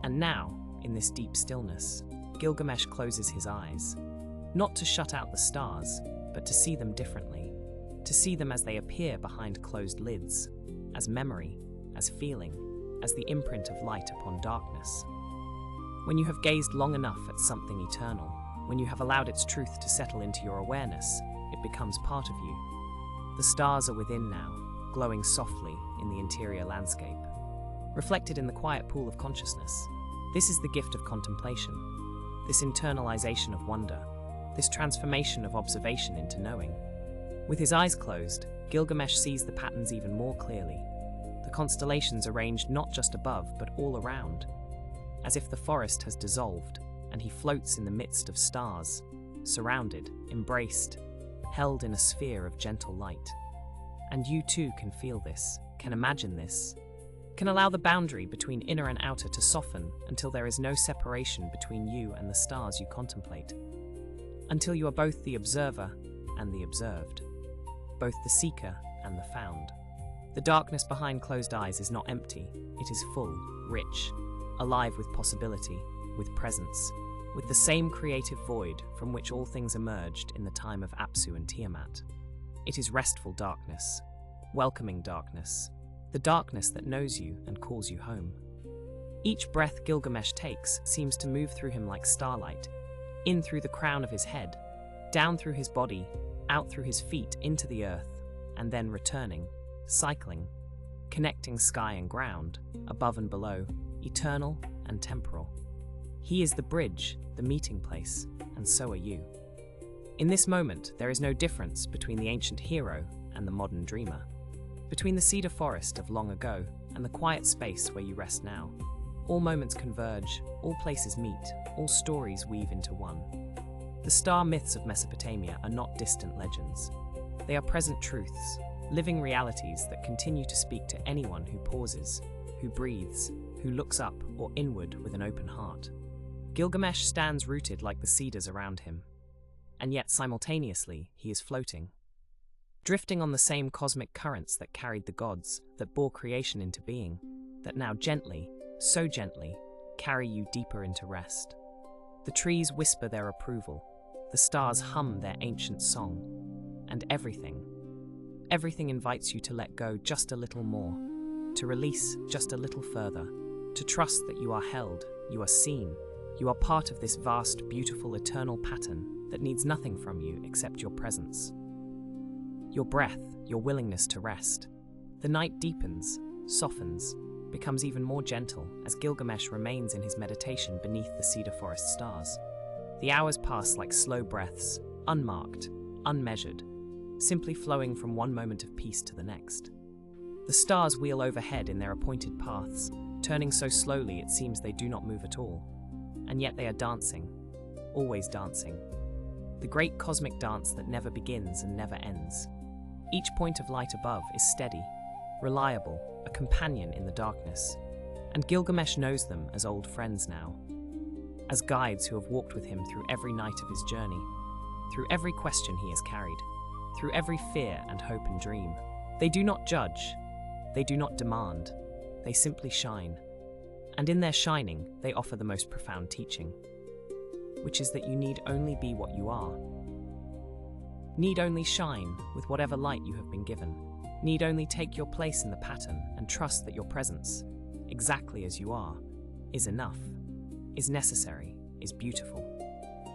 And now, in this deep stillness, Gilgamesh closes his eyes, not to shut out the stars, but to see them differently, to see them as they appear behind closed lids, as memory, as feeling, as the imprint of light upon darkness. When you have gazed long enough at something eternal, when you have allowed its truth to settle into your awareness, it becomes part of you. The stars are within now, glowing softly in the interior landscape. Reflected in the quiet pool of consciousness, this is the gift of contemplation, this internalization of wonder, this transformation of observation into knowing. With his eyes closed, Gilgamesh sees the patterns even more clearly, the constellations arranged not just above but all around, as if the forest has dissolved and he floats in the midst of stars, surrounded, embraced, held in a sphere of gentle light. And you too can feel this, can imagine this, can allow the boundary between inner and outer to soften until there is no separation between you and the stars you contemplate. Until you are both the observer and the observed, both the seeker and the found. The darkness behind closed eyes is not empty, it is full, rich, alive with possibility, with presence, with the same creative void from which all things emerged in the time of Apsu and Tiamat. It is restful darkness, welcoming darkness, the darkness that knows you and calls you home. Each breath Gilgamesh takes seems to move through him like starlight, in through the crown of his head, down through his body, out through his feet into the earth, and then returning, cycling, connecting sky and ground, above and below, eternal and temporal. He is the bridge, the meeting place, and so are you. In this moment, there is no difference between the ancient hero and the modern dreamer, between the cedar forest of long ago and the quiet space where you rest now. All moments converge, all places meet, all stories weave into one. The star myths of Mesopotamia are not distant legends. They are present truths, living realities that continue to speak to anyone who pauses, who breathes, who looks up or inward with an open heart. Gilgamesh stands rooted like the cedars around him, and yet simultaneously he is floating, drifting on the same cosmic currents that carried the gods, that bore creation into being, that now gently, so gently, carry you deeper into rest. The trees whisper their approval, the stars hum their ancient song, and everything invites you to let go just a little more, to release just a little further, to trust that you are held, you are seen, You are part of this vast, beautiful, eternal pattern that needs nothing from you except your presence. Your breath, your willingness to rest. The night deepens, softens, becomes even more gentle as Gilgamesh remains in his meditation beneath the cedar forest stars. The hours pass like slow breaths, unmarked, unmeasured, simply flowing from one moment of peace to the next. The stars wheel overhead in their appointed paths, turning so slowly it seems they do not move at all. And yet they are dancing, always dancing. The great cosmic dance that never begins and never ends. Each point of light above is steady, reliable, a companion in the darkness. And Gilgamesh knows them as old friends now, as guides who have walked with him through every night of his journey, through every question he has carried, through every fear and hope and dream. They do not judge, they do not demand, they simply shine. And in their shining, they offer the most profound teaching, which is that you need only be what you are. Need only shine with whatever light you have been given. Need only take your place in the pattern and trust that your presence, exactly as you are, is enough, is necessary, is beautiful.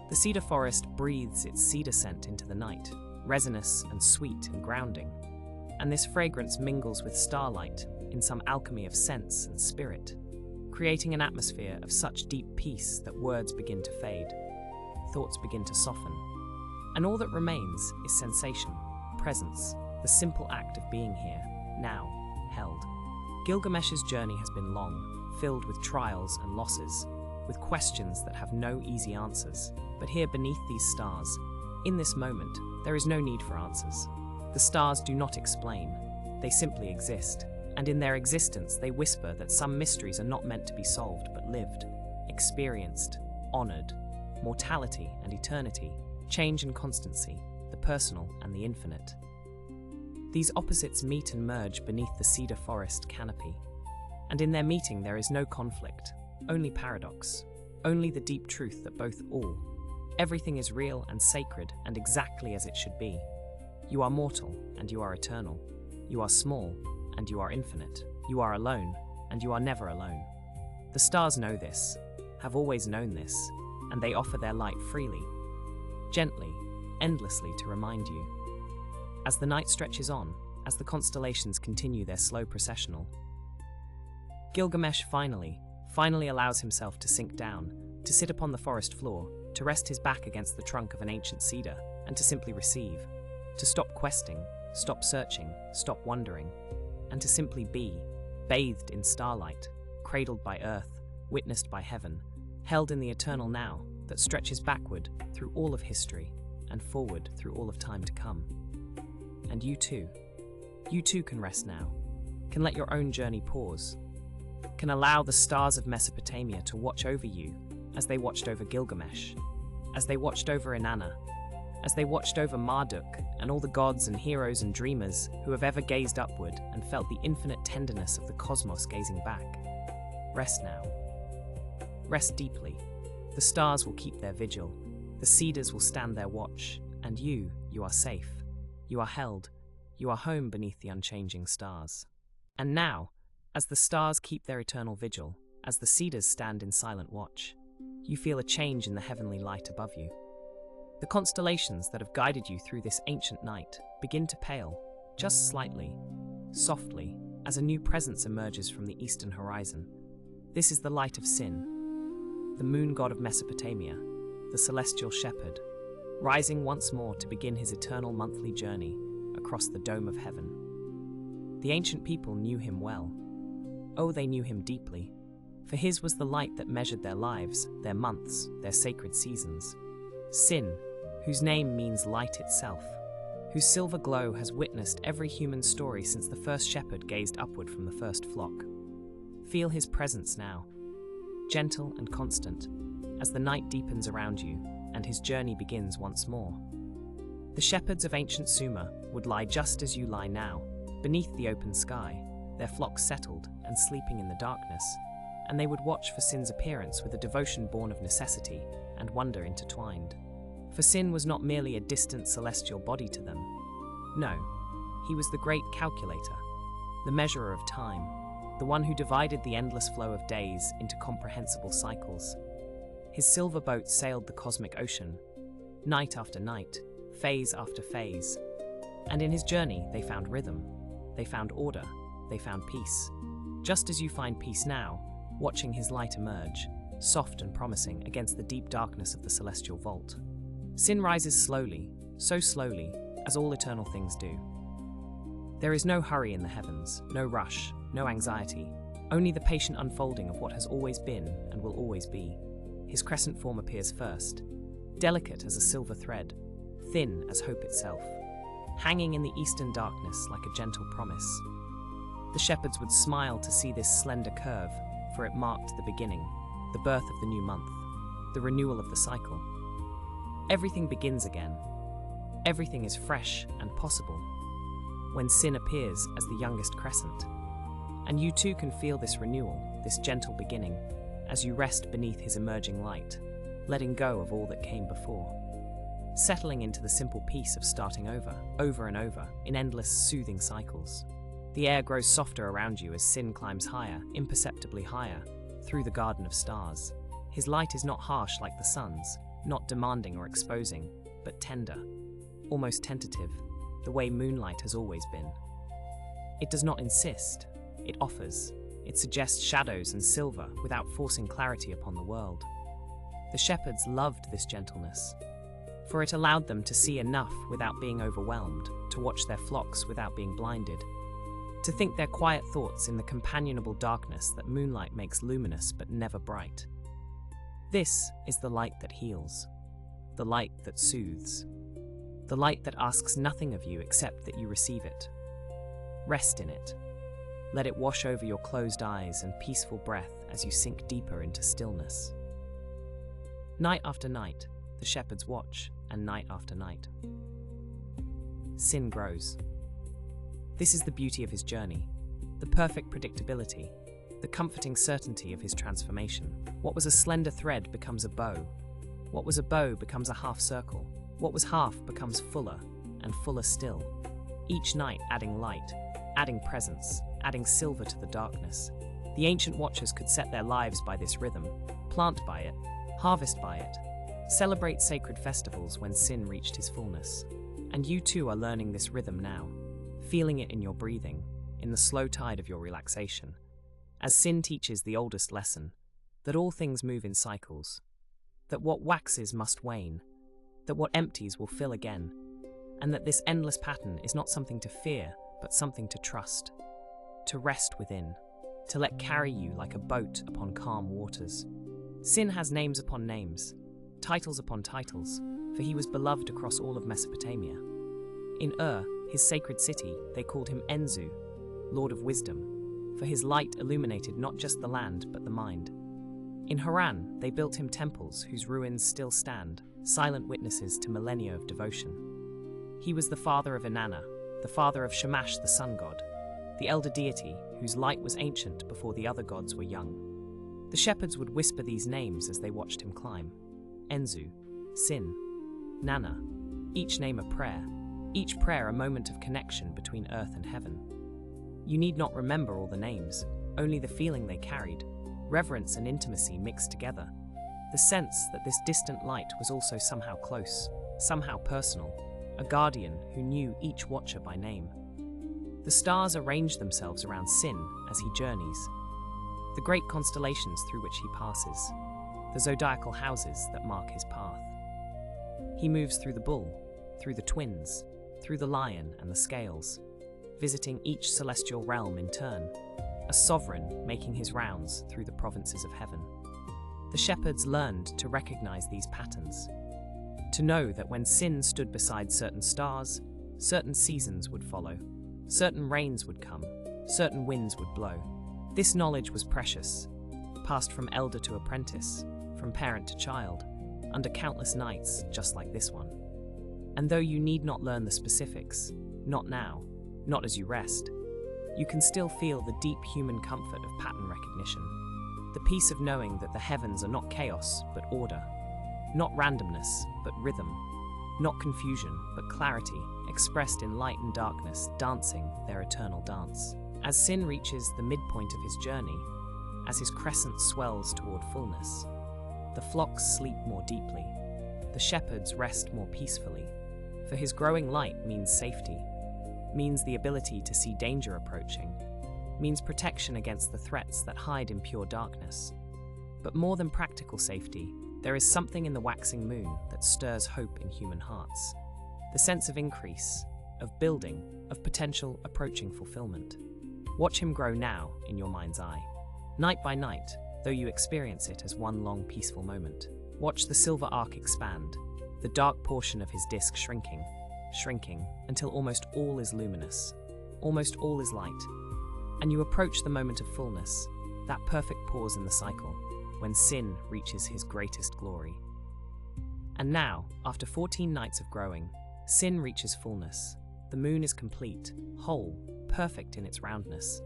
The cedar forest breathes its cedar scent into the night, resinous and sweet and grounding, and this fragrance mingles with starlight in some alchemy of sense and spirit, creating an atmosphere of such deep peace that words begin to fade, thoughts begin to soften, and all that remains is sensation, presence, the simple act of being here, now, held. Gilgamesh's journey has been long, filled with trials and losses, with questions that have no easy answers. But here beneath these stars, in this moment, there is no need for answers. The stars do not explain, they simply exist. And in their existence, they whisper that some mysteries are not meant to be solved but lived, experienced, honored, mortality and eternity, change and constancy, the personal and the infinite. These opposites meet and merge beneath the cedar forest canopy. And in their meeting there is no conflict, only paradox, only the deep truth that both all, everything is real and sacred and exactly as it should be. You are mortal and you are eternal. You are small and you are infinite. You are alone, and you are never alone. The stars know this, have always known this, and they offer their light freely, gently, endlessly to remind you. As the night stretches on, as the constellations continue their slow processional, Gilgamesh finally allows himself to sink down, to sit upon the forest floor, to rest his back against the trunk of an ancient cedar, and to simply receive, to stop questing, stop searching, stop wondering, and to simply be, bathed in starlight, cradled by earth, witnessed by heaven, held in the eternal now that stretches backward through all of history and forward through all of time to come. And you too can rest now, can let your own journey pause, can allow the stars of Mesopotamia to watch over you as they watched over Gilgamesh, as they watched over Inanna, as they watched over Marduk and all the gods and heroes and dreamers who have ever gazed upward and felt the infinite tenderness of the cosmos gazing back. Rest now. Rest deeply. The stars will keep their vigil. The cedars will stand their watch. And you are safe. You are held. You are home beneath the unchanging stars. And now, as the stars keep their eternal vigil, as the cedars stand in silent watch, you feel a change in the heavenly light above you. The constellations that have guided you through this ancient night begin to pale, just slightly, softly, as a new presence emerges from the eastern horizon. This is the light of Sin, the moon god of Mesopotamia, the celestial shepherd, rising once more to begin his eternal monthly journey across the dome of heaven. The ancient people knew him well. Oh, they knew him deeply, for his was the light that measured their lives, their months, their sacred seasons. Sin, whose name means light itself, whose silver glow has witnessed every human story since the first shepherd gazed upward from the first flock. Feel his presence now, gentle and constant, as the night deepens around you and his journey begins once more. The shepherds of ancient Sumer would lie just as you lie now, beneath the open sky, their flocks settled and sleeping in the darkness, and they would watch for Sin's appearance with a devotion born of necessity and wonder intertwined. For Sin was not merely a distant celestial body to them. No, he was the great calculator, the measurer of time, the one who divided the endless flow of days into comprehensible cycles. His silver boat sailed the cosmic ocean, night after night, phase after phase. And in his journey, they found rhythm, they found order, they found peace. Just as you find peace now, watching his light emerge, soft and promising against the deep darkness of the celestial vault. Sin rises slowly, so slowly, as all eternal things do. There is no hurry in the heavens, no rush, no anxiety, only the patient unfolding of what has always been and will always be. His crescent form appears first, delicate as a silver thread, thin as hope itself, hanging in the eastern darkness like a gentle promise. The shepherds would smile to see this slender curve, for it marked the beginning, the birth of the new month, the renewal of the cycle. Everything begins again. Everything is fresh and possible when sin appears as the youngest crescent. And you too can feel this renewal, this gentle beginning, as you rest beneath his emerging light, letting go of all that came before, settling into the simple peace of starting over and over, in endless soothing cycles. The air grows softer around you as sin climbs higher, imperceptibly higher, through the garden of stars. His light is not harsh like the sun's, not demanding or exposing, but tender, almost tentative, the way moonlight has always been. It does not insist, it offers. It suggests shadows and silver without forcing clarity upon the world. The shepherds loved this gentleness, for it allowed them to see enough without being overwhelmed, to watch their flocks without being blinded, to think their quiet thoughts in the companionable darkness that moonlight makes luminous but never bright. This is the light that heals, the light that soothes, the light that asks nothing of you except that you receive it. Rest in it. Let it wash over your closed eyes and peaceful breath as you sink deeper into stillness. Night after night, the shepherds watch, and night after night. Sin grows. This is the beauty of his journey, the perfect predictability, the comforting certainty of his transformation. What was a slender thread becomes a bow. What was a bow becomes a half circle. What was half becomes fuller, and fuller still. Each night adding light, adding presence, adding silver to the darkness. The ancient watchers could set their lives by this rhythm, plant by it, harvest by it, celebrate sacred festivals when sin reached his fullness. And you too are learning this rhythm now, feeling it in your breathing, in the slow tide of your relaxation, as sin teaches the oldest lesson, that all things move in cycles, that what waxes must wane, that what empties will fill again, and that this endless pattern is not something to fear, but something to trust, to rest within, to let carry you like a boat upon calm waters. Sin has names upon names, titles upon titles, for he was beloved across all of Mesopotamia. In his sacred city, they called him Enzu, Lord of Wisdom, for his light illuminated not just the land but the mind. In Haran, they built him temples whose ruins still stand, silent witnesses to millennia of devotion. He was the father of Inanna, the father of Shamash the sun god, the elder deity whose light was ancient before the other gods were young. The shepherds would whisper these names as they watched him climb. Enzu, Sin, Nana, each name a prayer, each prayer a moment of connection between earth and heaven. You need not remember all the names, only the feeling they carried, reverence and intimacy mixed together. The sense that this distant light was also somehow close, somehow personal, a guardian who knew each watcher by name. The stars arrange themselves around Sin as he journeys, the great constellations through which he passes, the zodiacal houses that mark his path. He moves through the bull, through the twins, through the lion and the scales, visiting each celestial realm in turn, a sovereign making his rounds through the provinces of heaven. The shepherds learned to recognize these patterns, to know that when Sin stood beside certain stars, certain seasons would follow, certain rains would come, certain winds would blow. This knowledge was precious, passed from elder to apprentice, from parent to child, under countless nights just like this one. And though you need not learn the specifics, not now, not as you rest, you can still feel the deep human comfort of pattern recognition, the peace of knowing that the heavens are not chaos but order, not randomness but rhythm, not confusion but clarity, expressed in light and darkness, dancing their eternal dance. As Sin reaches the midpoint of his journey, as his crescent swells toward fullness, the flocks sleep more deeply, the shepherds rest more peacefully, for his growing light means safety, means the ability to see danger approaching, means protection against the threats that hide in pure darkness. But more than practical safety, there is something in the waxing moon that stirs hope in human hearts. The sense of increase, of building, of potential approaching fulfillment. Watch him grow now in your mind's eye. Night by night, though you experience it as one long peaceful moment. Watch the silver arc expand, the dark portion of his disk shrinking, until almost all is luminous, almost all is light. And you approach the moment of fullness, that perfect pause in the cycle, when sin reaches his greatest glory. And now, after 14 nights of growing, sin reaches fullness. The moon is complete, whole, perfect in its roundness.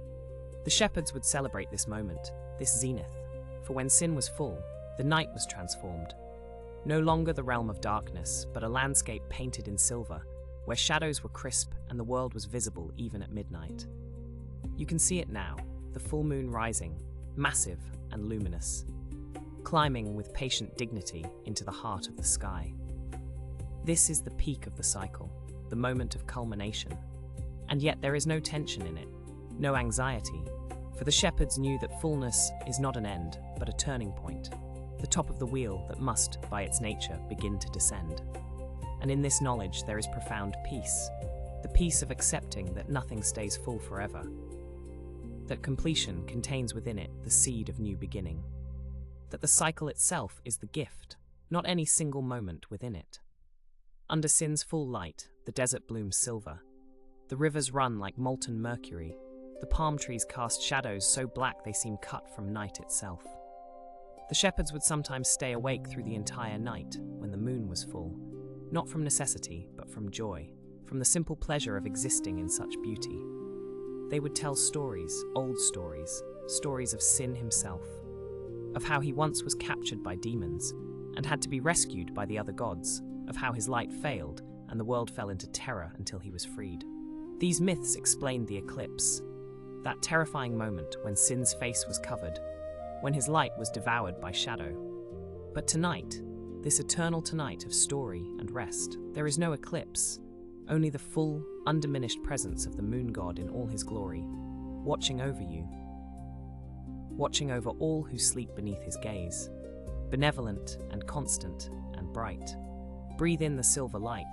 The shepherds would celebrate this moment, this zenith, for when sin was full, the night was transformed. No longer the realm of darkness, but a landscape painted in silver, where shadows were crisp and the world was visible even at midnight. You can see it now, the full moon rising, massive and luminous, climbing with patient dignity into the heart of the sky. This is the peak of the cycle, the moment of culmination. And yet there is no tension in it, no anxiety, for the shepherds knew that fullness is not an end, but a turning point, the top of the wheel that must, by its nature, begin to descend. And in this knowledge there is profound peace, the peace of accepting that nothing stays full forever, that completion contains within it the seed of new beginning, that the cycle itself is the gift, not any single moment within it. Under sin's full light, the desert blooms silver, the rivers run like molten mercury, the palm trees cast shadows so black they seem cut from night itself. The shepherds would sometimes stay awake through the entire night when the moon was full, not from necessity, but from joy, from the simple pleasure of existing in such beauty. They would tell stories, old stories, stories of sin himself, of how he once was captured by demons and had to be rescued by the other gods, of how his light failed and the world fell into terror until he was freed. These myths explained the eclipse, that terrifying moment when sin's face was covered, when his light was devoured by shadow. But tonight, this eternal tonight of story and rest, there is no eclipse, only the full, undiminished presence of the moon god in all his glory, watching over you, watching over all who sleep beneath his gaze, benevolent and constant and bright. Breathe in the silver light.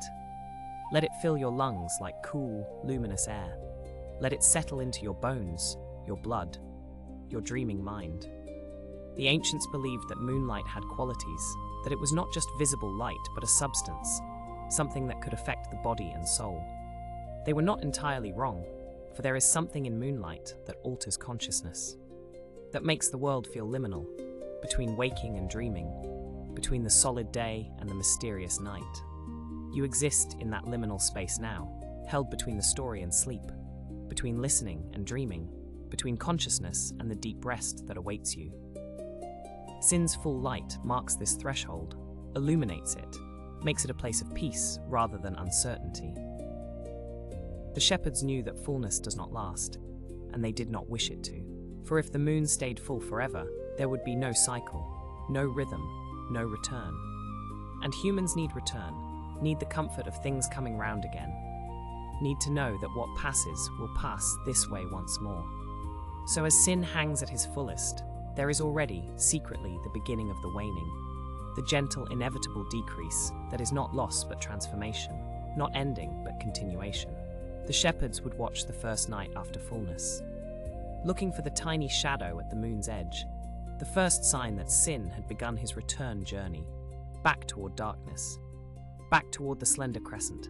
Let it fill your lungs like cool, luminous air. Let it settle into your bones, your blood, your dreaming mind. The ancients believed that moonlight had qualities, that it was not just visible light, but a substance, something that could affect the body and soul. They were not entirely wrong, for there is something in moonlight that alters consciousness, that makes the world feel liminal, between waking and dreaming, between the solid day and the mysterious night. You exist in that liminal space now, held between the story and sleep, between listening and dreaming, between consciousness and the deep rest that awaits you. Sin's full light marks this threshold, illuminates it, makes it a place of peace rather than uncertainty. The shepherds knew that fullness does not last, and they did not wish it to. For if the moon stayed full forever, there would be no cycle, no rhythm, no return. And humans need return, need the comfort of things coming round again, need to know that what passes will pass this way once more. So as sin hangs at his fullest, there is already, secretly, the beginning of the waning, the gentle, inevitable decrease that is not loss but transformation, not ending but continuation. The shepherds would watch the first night after fullness, looking for the tiny shadow at the moon's edge, the first sign that sin had begun his return journey, back toward darkness, back toward the slender crescent,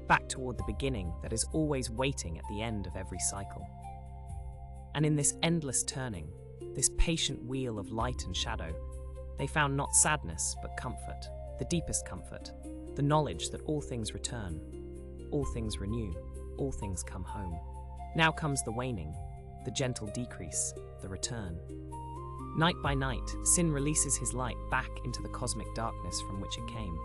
back toward the beginning that is always waiting at the end of every cycle. And in this endless turning, this patient wheel of light and shadow, they found not sadness but comfort, the deepest comfort, the knowledge that all things return, all things renew, all things come home. Now comes the waning, the gentle decrease, the return. Night by night, sin releases his light back into the cosmic darkness from which it came.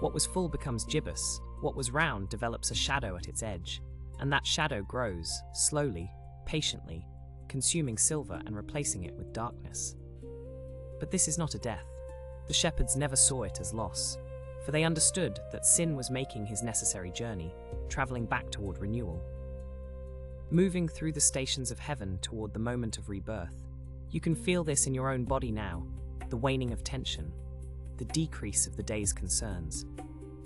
What was full becomes gibbous, what was round develops a shadow at its edge, and that shadow grows, slowly, patiently, consuming silver and replacing it with darkness. But this is not a death. The shepherds never saw it as loss, for they understood that sin was making his necessary journey, traveling back toward renewal. Moving through the stations of heaven toward the moment of rebirth, you can feel this in your own body now, the waning of tension, the decrease of the day's concerns.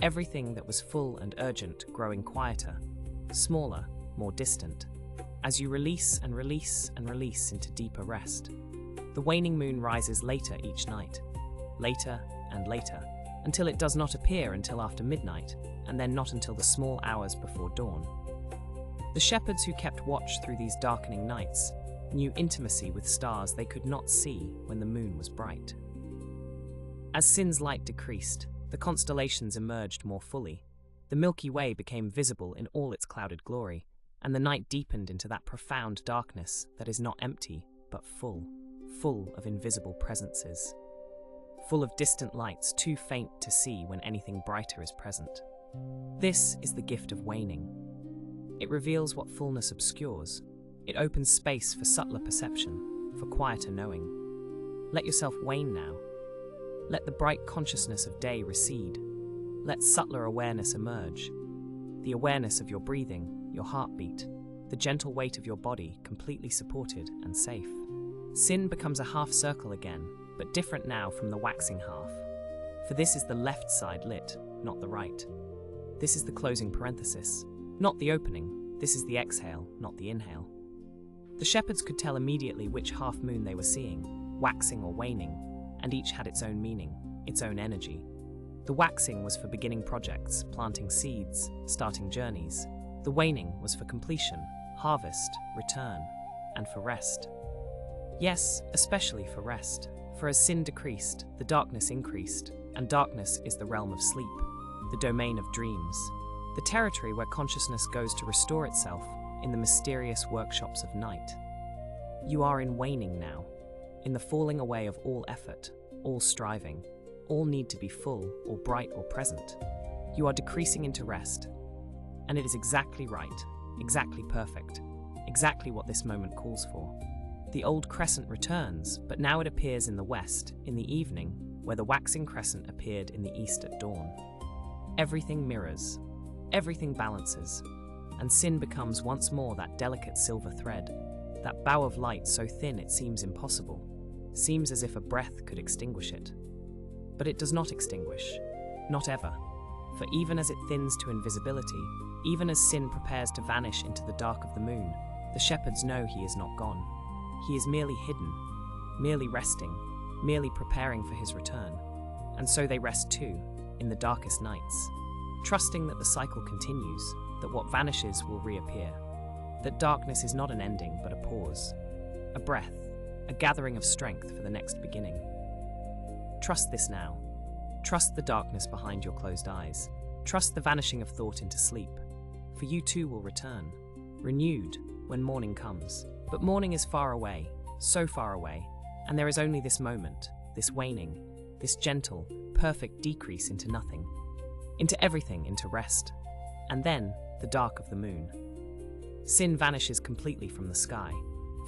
Everything that was full and urgent growing quieter, smaller, more distant, as you release and release and release into deeper rest. The waning moon rises later each night, later and later, until it does not appear until after midnight, and then not until the small hours before dawn. The shepherds who kept watch through these darkening nights knew intimacy with stars they could not see when the moon was bright. As Sin's light decreased, the constellations emerged more fully. The Milky Way became visible in all its clouded glory, and the night deepened into that profound darkness that is not empty, but full of invisible presences. Full of distant lights too faint to see when anything brighter is present. This is the gift of waning. It reveals what fullness obscures. It opens space for subtler perception, for quieter knowing. Let yourself wane now. Let the bright consciousness of day recede. Let subtler awareness emerge. The awareness of your breathing, your heartbeat, the gentle weight of your body completely supported and safe. Sin becomes a half circle again, but different now from the waxing half. For this is the left side lit, not the right. This is the closing parenthesis, not the opening. This is the exhale, not the inhale. The shepherds could tell immediately which half moon they were seeing, waxing or waning, and each had its own meaning, its own energy. The waxing was for beginning projects, planting seeds, starting journeys. The waning was for completion, harvest, return, and for rest. Yes, especially for rest. For as sin decreased, the darkness increased, and darkness is the realm of sleep, the domain of dreams, the territory where consciousness goes to restore itself in the mysterious workshops of night. You are in waning now, in the falling away of all effort, all striving, all need to be full or bright or present. You are decreasing into rest, and it is exactly right, exactly perfect, exactly what this moment calls for. The old crescent returns, but now it appears in the west, in the evening, where the waxing crescent appeared in the east at dawn. Everything mirrors, everything balances, and sin becomes once more that delicate silver thread, that bow of light so thin it seems impossible, seems as if a breath could extinguish it. But it does not extinguish, not ever, for even as it thins to invisibility, even as sin prepares to vanish into the dark of the moon, the shepherds know he is not gone. He is merely hidden, merely resting, merely preparing for his return. And so they rest too, in the darkest nights, trusting that the cycle continues, that what vanishes will reappear, that darkness is not an ending but a pause, a breath, a gathering of strength for the next beginning. Trust this now. Trust the darkness behind your closed eyes. Trust the vanishing of thought into sleep, for you too will return, renewed when morning comes. But morning is far away, so far away, and there is only this moment, this waning, this gentle, perfect decrease into nothing, into everything, into rest, and then the dark of the moon. Sin vanishes completely from the sky,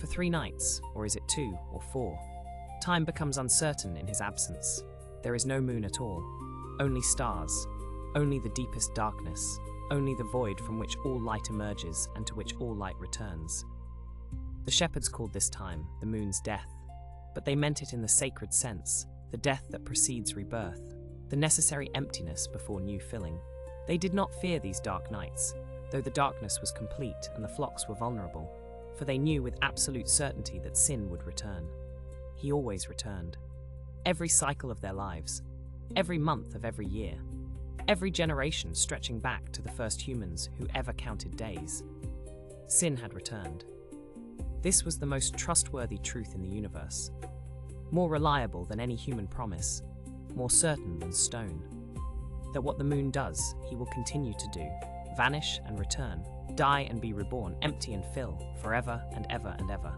for 3 nights, or is it 2 or 4? Time becomes uncertain in his absence. There is no moon at all, only stars, only the deepest darkness, only the void from which all light emerges and to which all light returns. The shepherds called this time the moon's death, but they meant it in the sacred sense, the death that precedes rebirth, the necessary emptiness before new filling. They did not fear these dark nights, though the darkness was complete and the flocks were vulnerable, for they knew with absolute certainty that sin would return. He always returned. Every cycle of their lives, every month of every year, every generation stretching back to the first humans who ever counted days. Sin had returned. This was the most trustworthy truth in the universe, more reliable than any human promise, more certain than stone. That what the moon does, he will continue to do, vanish and return, die and be reborn, empty and fill, forever and ever and ever.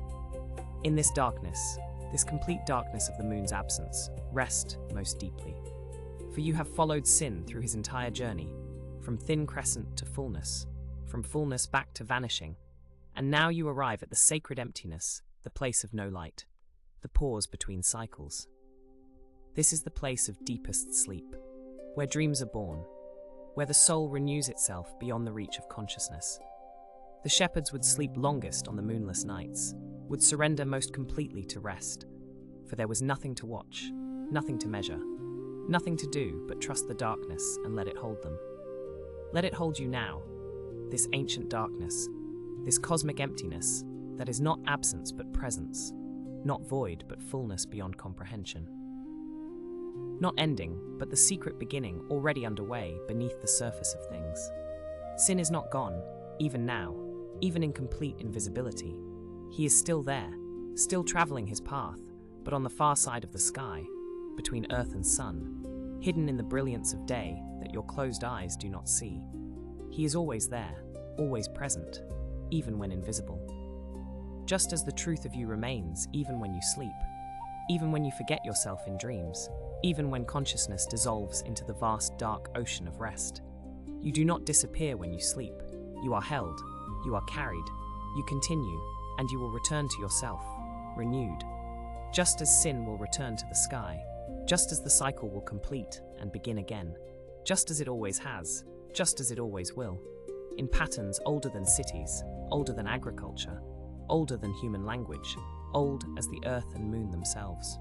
In this darkness, this complete darkness of the moon's absence, rest most deeply. For you have followed sin through his entire journey, from thin crescent to fullness, from fullness back to vanishing, and now you arrive at the sacred emptiness, the place of no light, the pause between cycles. This is the place of deepest sleep, where dreams are born, where the soul renews itself beyond the reach of consciousness. The shepherds would sleep longest on the moonless nights, would surrender most completely to rest, for there was nothing to watch, nothing to measure, nothing to do but trust the darkness and let it hold them. Let it hold you now, this ancient darkness, this cosmic emptiness that is not absence but presence, not void but fullness beyond comprehension. Not ending, but the secret beginning already underway beneath the surface of things. Sin is not gone, even now, even in complete invisibility. He is still there, still traveling his path, but on the far side of the sky, between earth and sun, hidden in the brilliance of day that your closed eyes do not see. He is always there, always present, even when invisible. Just as the truth of you remains even when you sleep, even when you forget yourself in dreams, even when consciousness dissolves into the vast dark ocean of rest. You do not disappear when you sleep. You are held, you are carried, you continue, and you will return to yourself, renewed. Just as sin will return to the sky, just as the cycle will complete and begin again, just as it always has, just as it always will, in patterns older than cities, older than agriculture, older than human language, old as the earth and moon themselves,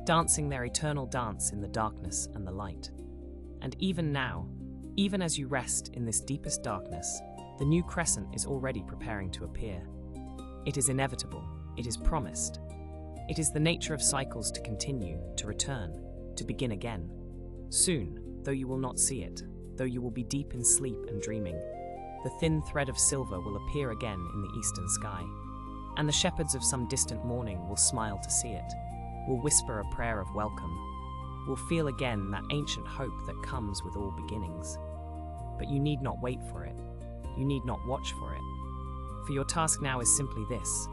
dancing their eternal dance in the darkness and the light. And even now, even as you rest in this deepest darkness, the new crescent is already preparing to appear. It is inevitable, it is promised. It is the nature of cycles to continue, to return, to begin again. Soon, though you will not see it, though you will be deep in sleep and dreaming, the thin thread of silver will appear again in the eastern sky, and the shepherds of some distant morning will smile to see it, will whisper a prayer of welcome, will feel again that ancient hope that comes with all beginnings. But you need not wait for it. You need not watch for it. For your task now is simply this: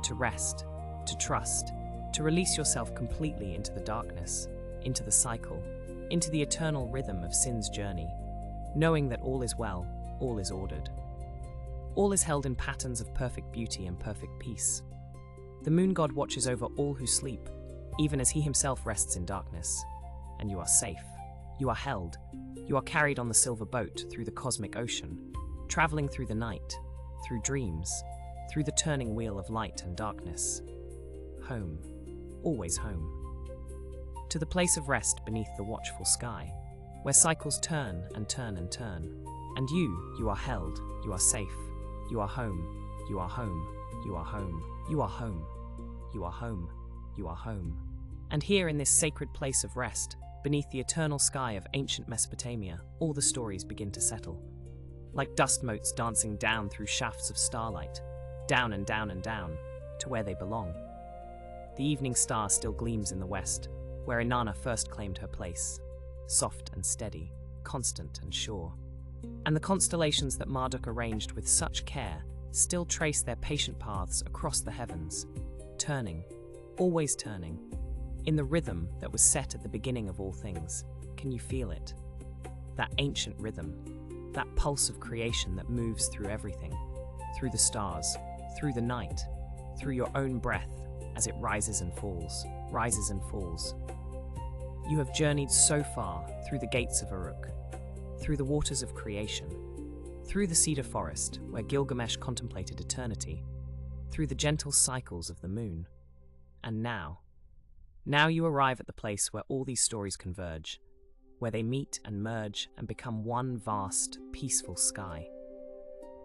to rest, to trust, to release yourself completely into the darkness, into the cycle, into the eternal rhythm of sin's journey, knowing that all is well, all is ordered. All is held in patterns of perfect beauty and perfect peace. The moon god watches over all who sleep, even as he himself rests in darkness. And you are safe. You are held. You are carried on the silver boat through the cosmic ocean, traveling through the night, through dreams, through the turning wheel of light and darkness. Home. Always home. To the place of rest beneath the watchful sky, where cycles turn and turn and turn. And you are held. You are safe. You are home. You are home. You are home. You are home. You are home. You are home. And here in this sacred place of rest, beneath the eternal sky of ancient Mesopotamia, all the stories begin to settle. Like dust motes dancing down through shafts of starlight, down and down and down, to where they belong. The evening star still gleams in the west, where Inanna first claimed her place, soft and steady, constant and sure. And the constellations that Marduk arranged with such care still trace their patient paths across the heavens, turning, always turning, in the rhythm that was set at the beginning of all things. Can you feel it? That ancient rhythm, that pulse of creation that moves through everything, through the stars, through the night, through your own breath as it rises and falls, rises and falls. You have journeyed so far through the gates of Uruk, through the waters of creation, through the cedar forest where Gilgamesh contemplated eternity, through the gentle cycles of the moon. And now you arrive at the place where all these stories converge, where they meet and merge and become one vast, peaceful sky.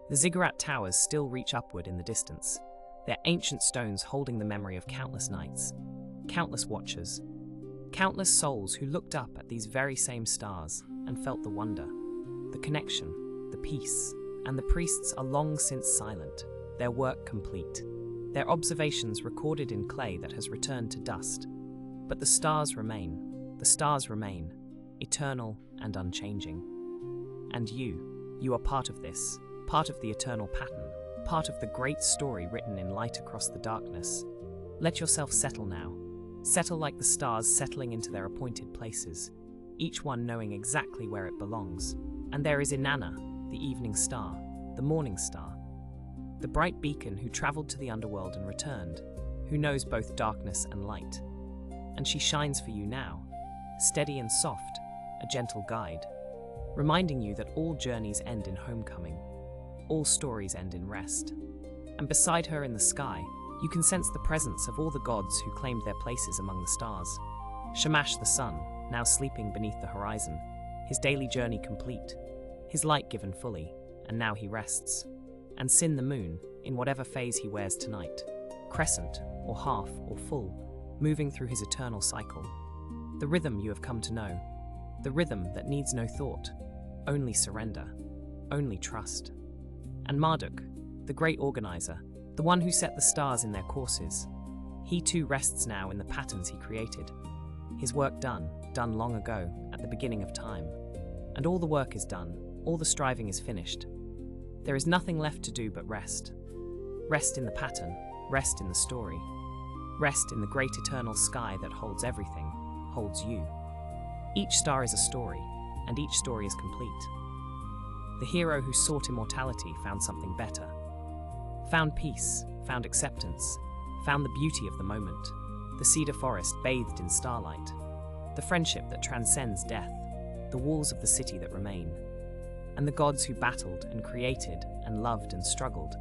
The ziggurat towers still reach upward in the distance, their ancient stones holding the memory of countless nights, countless watchers, countless souls who looked up at these very same stars and felt the wonder, the connection, the peace. And the priests are long since silent, their work complete, their observations recorded in clay that has returned to dust. But the stars remain, eternal and unchanging. And you are part of this, part of the eternal pattern, part of the great story written in light across the darkness. Let yourself settle now. Settle like the stars settling into their appointed places, each one knowing exactly where it belongs. And there is Inanna, the evening star, the morning star, the bright beacon who traveled to the underworld and returned, who knows both darkness and light. and she shines for you now, steady and soft, a gentle guide, reminding you that all journeys end in homecoming, all stories end in rest. And beside her in the sky, you can sense the presence of all the gods who claimed their places among the stars. Shamash the sun, now sleeping beneath the horizon, his daily journey complete, his light given fully, and now he rests. And Sin the moon, in whatever phase he wears tonight, crescent, or half, or full, moving through his eternal cycle. The rhythm you have come to know, the rhythm that needs no thought, only surrender, only trust. And Marduk, the great organizer, the one who set the stars in their courses, he too rests now in the patterns he created. His work done long ago, at the beginning of time. And all the work is done, all the striving is finished. There is nothing left to do but rest. Rest in the pattern, rest in the story. Rest in the great eternal sky that holds everything, holds you. Each star is a story, and each story is complete. The hero who sought immortality found something better. Found peace, found acceptance, found the beauty of the moment. The cedar forest bathed in starlight. The friendship that transcends death. The walls of the city that remain. And the gods who battled and created and loved and struggled,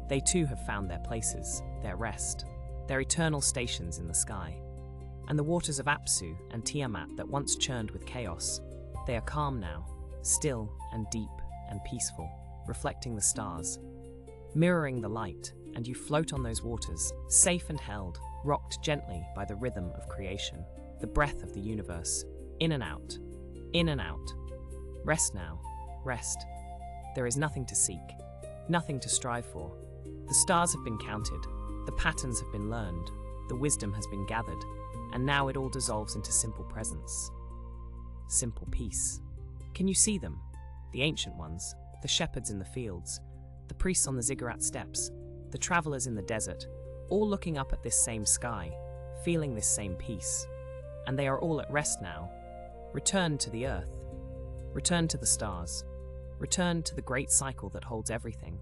they too have found their places, their rest, their eternal stations in the sky. And the waters of Apsu and Tiamat that once churned with chaos, they are calm now, still and deep and peaceful, reflecting the stars, mirroring the light, and you float on those waters, safe and held, rocked gently by the rhythm of creation, the breath of the universe, in and out, in and out. Rest now, rest. There is nothing to seek, nothing to strive for. The stars have been counted, the patterns have been learned, the wisdom has been gathered, and now it all dissolves into simple presence. Simple peace. Can you see them? The ancient ones, the shepherds in the fields, the priests on the ziggurat steps, the travelers in the desert, all looking up at this same sky, feeling this same peace. And they are all at rest now. Return to the earth. Return to the stars. Return to the great cycle that holds everything.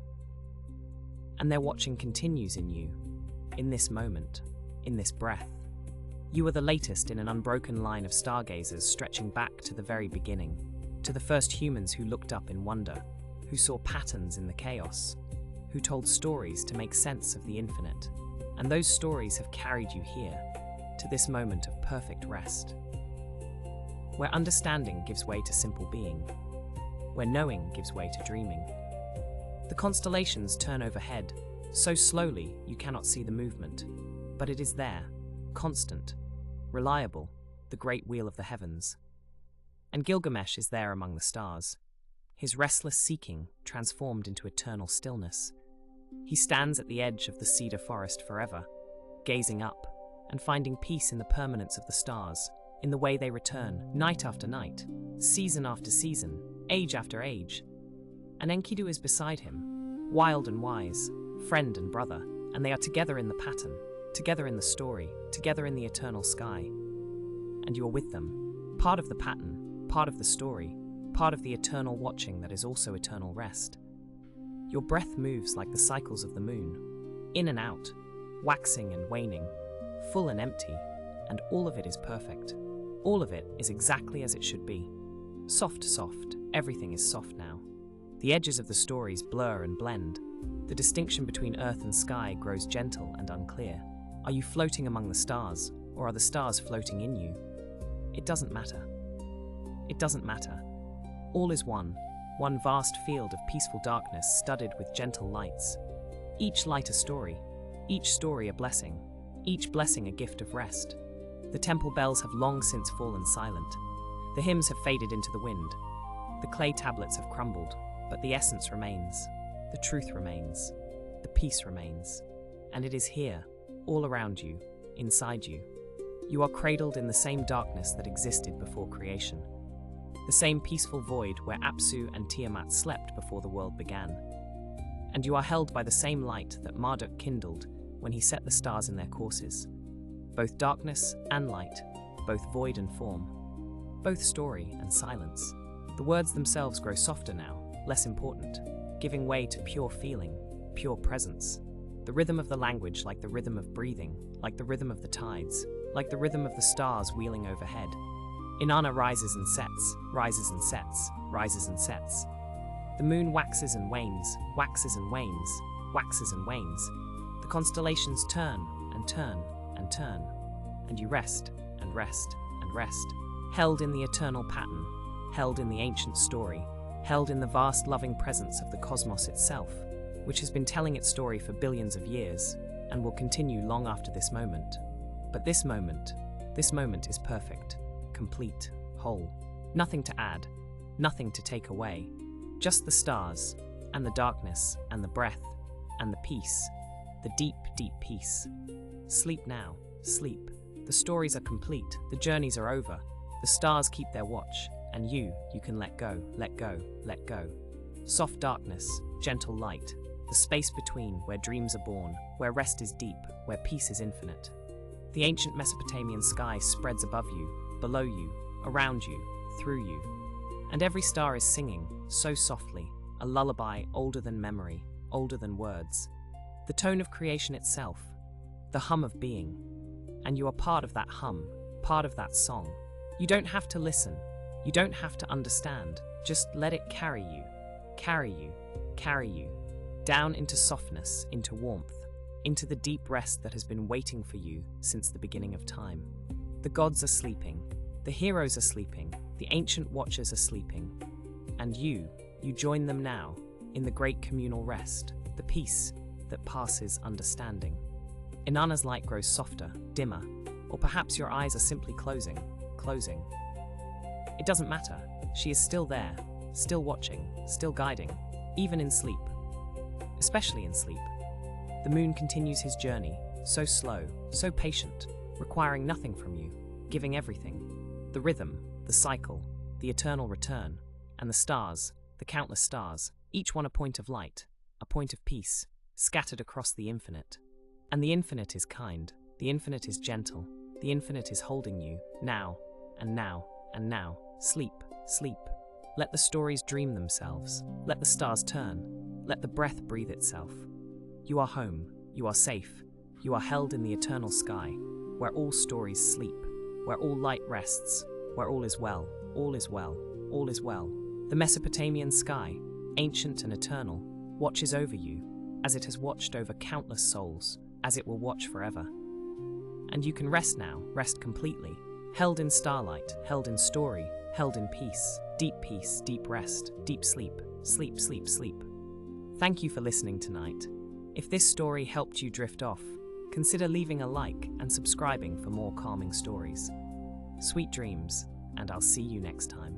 And their watching continues in you, in this moment, in this breath. You are the latest in an unbroken line of stargazers stretching back to the very beginning, to the first humans who looked up in wonder, who saw patterns in the chaos, who told stories to make sense of the infinite. And those stories have carried you here, to this moment of perfect rest, where understanding gives way to simple being, where knowing gives way to dreaming. The constellations turn overhead, so slowly you cannot see the movement, but it is there, constant, reliable, the great wheel of the heavens. And Gilgamesh is there among the stars, his restless seeking transformed into eternal stillness. He stands at the edge of the cedar forest forever, gazing up and finding peace in the permanence of the stars, in the way they return, night after night, season after season, age after age. And Enkidu is beside him, wild and wise, friend and brother, and they are together in the pattern, together in the story, together in the eternal sky. And you are with them, part of the pattern, part of the story, part of the eternal watching that is also eternal rest. Your breath moves like the cycles of the moon, in and out, waxing and waning, full and empty, and all of it is perfect. All of it is exactly as it should be. Soft, soft, everything is soft now. The edges of the stories blur and blend. The distinction between earth and sky grows gentle and unclear. Are you floating among the stars, or are the stars floating in you? It doesn't matter. It doesn't matter. All is one vast field of peaceful darkness studded with gentle lights. Each light a story, each story a blessing, each blessing a gift of rest. The temple bells have long since fallen silent. The hymns have faded into the wind. The clay tablets have crumbled, but the essence remains. The truth remains. The peace remains. And it is here, all around you, inside you. You are cradled in the same darkness that existed before creation. The same peaceful void where Apsu and Tiamat slept before the world began. And you are held by the same light that Marduk kindled when he set the stars in their courses. Both darkness and light, both void and form, both story and silence. The words themselves grow softer now, less important, giving way to pure feeling, pure presence. The rhythm of the language like the rhythm of breathing, like the rhythm of the tides, like the rhythm of the stars wheeling overhead. Inanna rises and sets, rises and sets, rises and sets. The moon waxes and wanes, waxes and wanes, waxes and wanes. The constellations turn and turn and turn, and you rest and rest and rest, held in the eternal pattern, held in the ancient story, held in the vast loving presence of the cosmos itself, which has been telling its story for billions of years and will continue long after this moment. But this moment is perfect, complete, whole. Nothing to add, nothing to take away. Just the stars, and the darkness, and the breath, and the peace, the deep, deep peace. Sleep now, sleep. The stories are complete, the journeys are over. The stars keep their watch, and you can let go, let go, let go. Soft darkness, gentle light, the space between where dreams are born, where rest is deep, where peace is infinite. The ancient Mesopotamian sky spreads above you, below you, around you, through you. And every star is singing, so softly, a lullaby older than memory, older than words. The tone of creation itself, the hum of being. And you are part of that hum, part of that song. You don't have to listen, you don't have to understand, just let it carry you, carry you, carry you, down into softness, into warmth, into the deep rest that has been waiting for you since the beginning of time. The gods are sleeping, the heroes are sleeping, the ancient watchers are sleeping, and you join them now in the great communal rest, the peace that passes understanding. Inanna's light grows softer, dimmer, or perhaps your eyes are simply closing. It doesn't matter, she is still there, still watching, still guiding, even in sleep. Especially in sleep. The moon continues his journey, so slow, so patient, requiring nothing from you, giving everything. The rhythm, the cycle, the eternal return, and the stars, the countless stars, each one a point of light, a point of peace, scattered across the infinite. And the infinite is kind, the infinite is gentle, the infinite is holding you, now, and now, and now. Sleep, sleep. Let the stories dream themselves, let the stars turn, let the breath breathe itself. You are home, you are safe, you are held in the eternal sky, where all stories sleep, where all light rests, where all is well, all is well, all is well. The Mesopotamian sky, ancient and eternal, watches over you, as it has watched over countless souls, as it will watch forever. And you can rest now, rest completely, held in starlight, held in story, held in peace, deep rest, deep sleep, sleep, sleep, sleep. Thank you for listening tonight. If this story helped you drift off, consider leaving a like and subscribing for more calming stories. Sweet dreams, and I'll see you next time.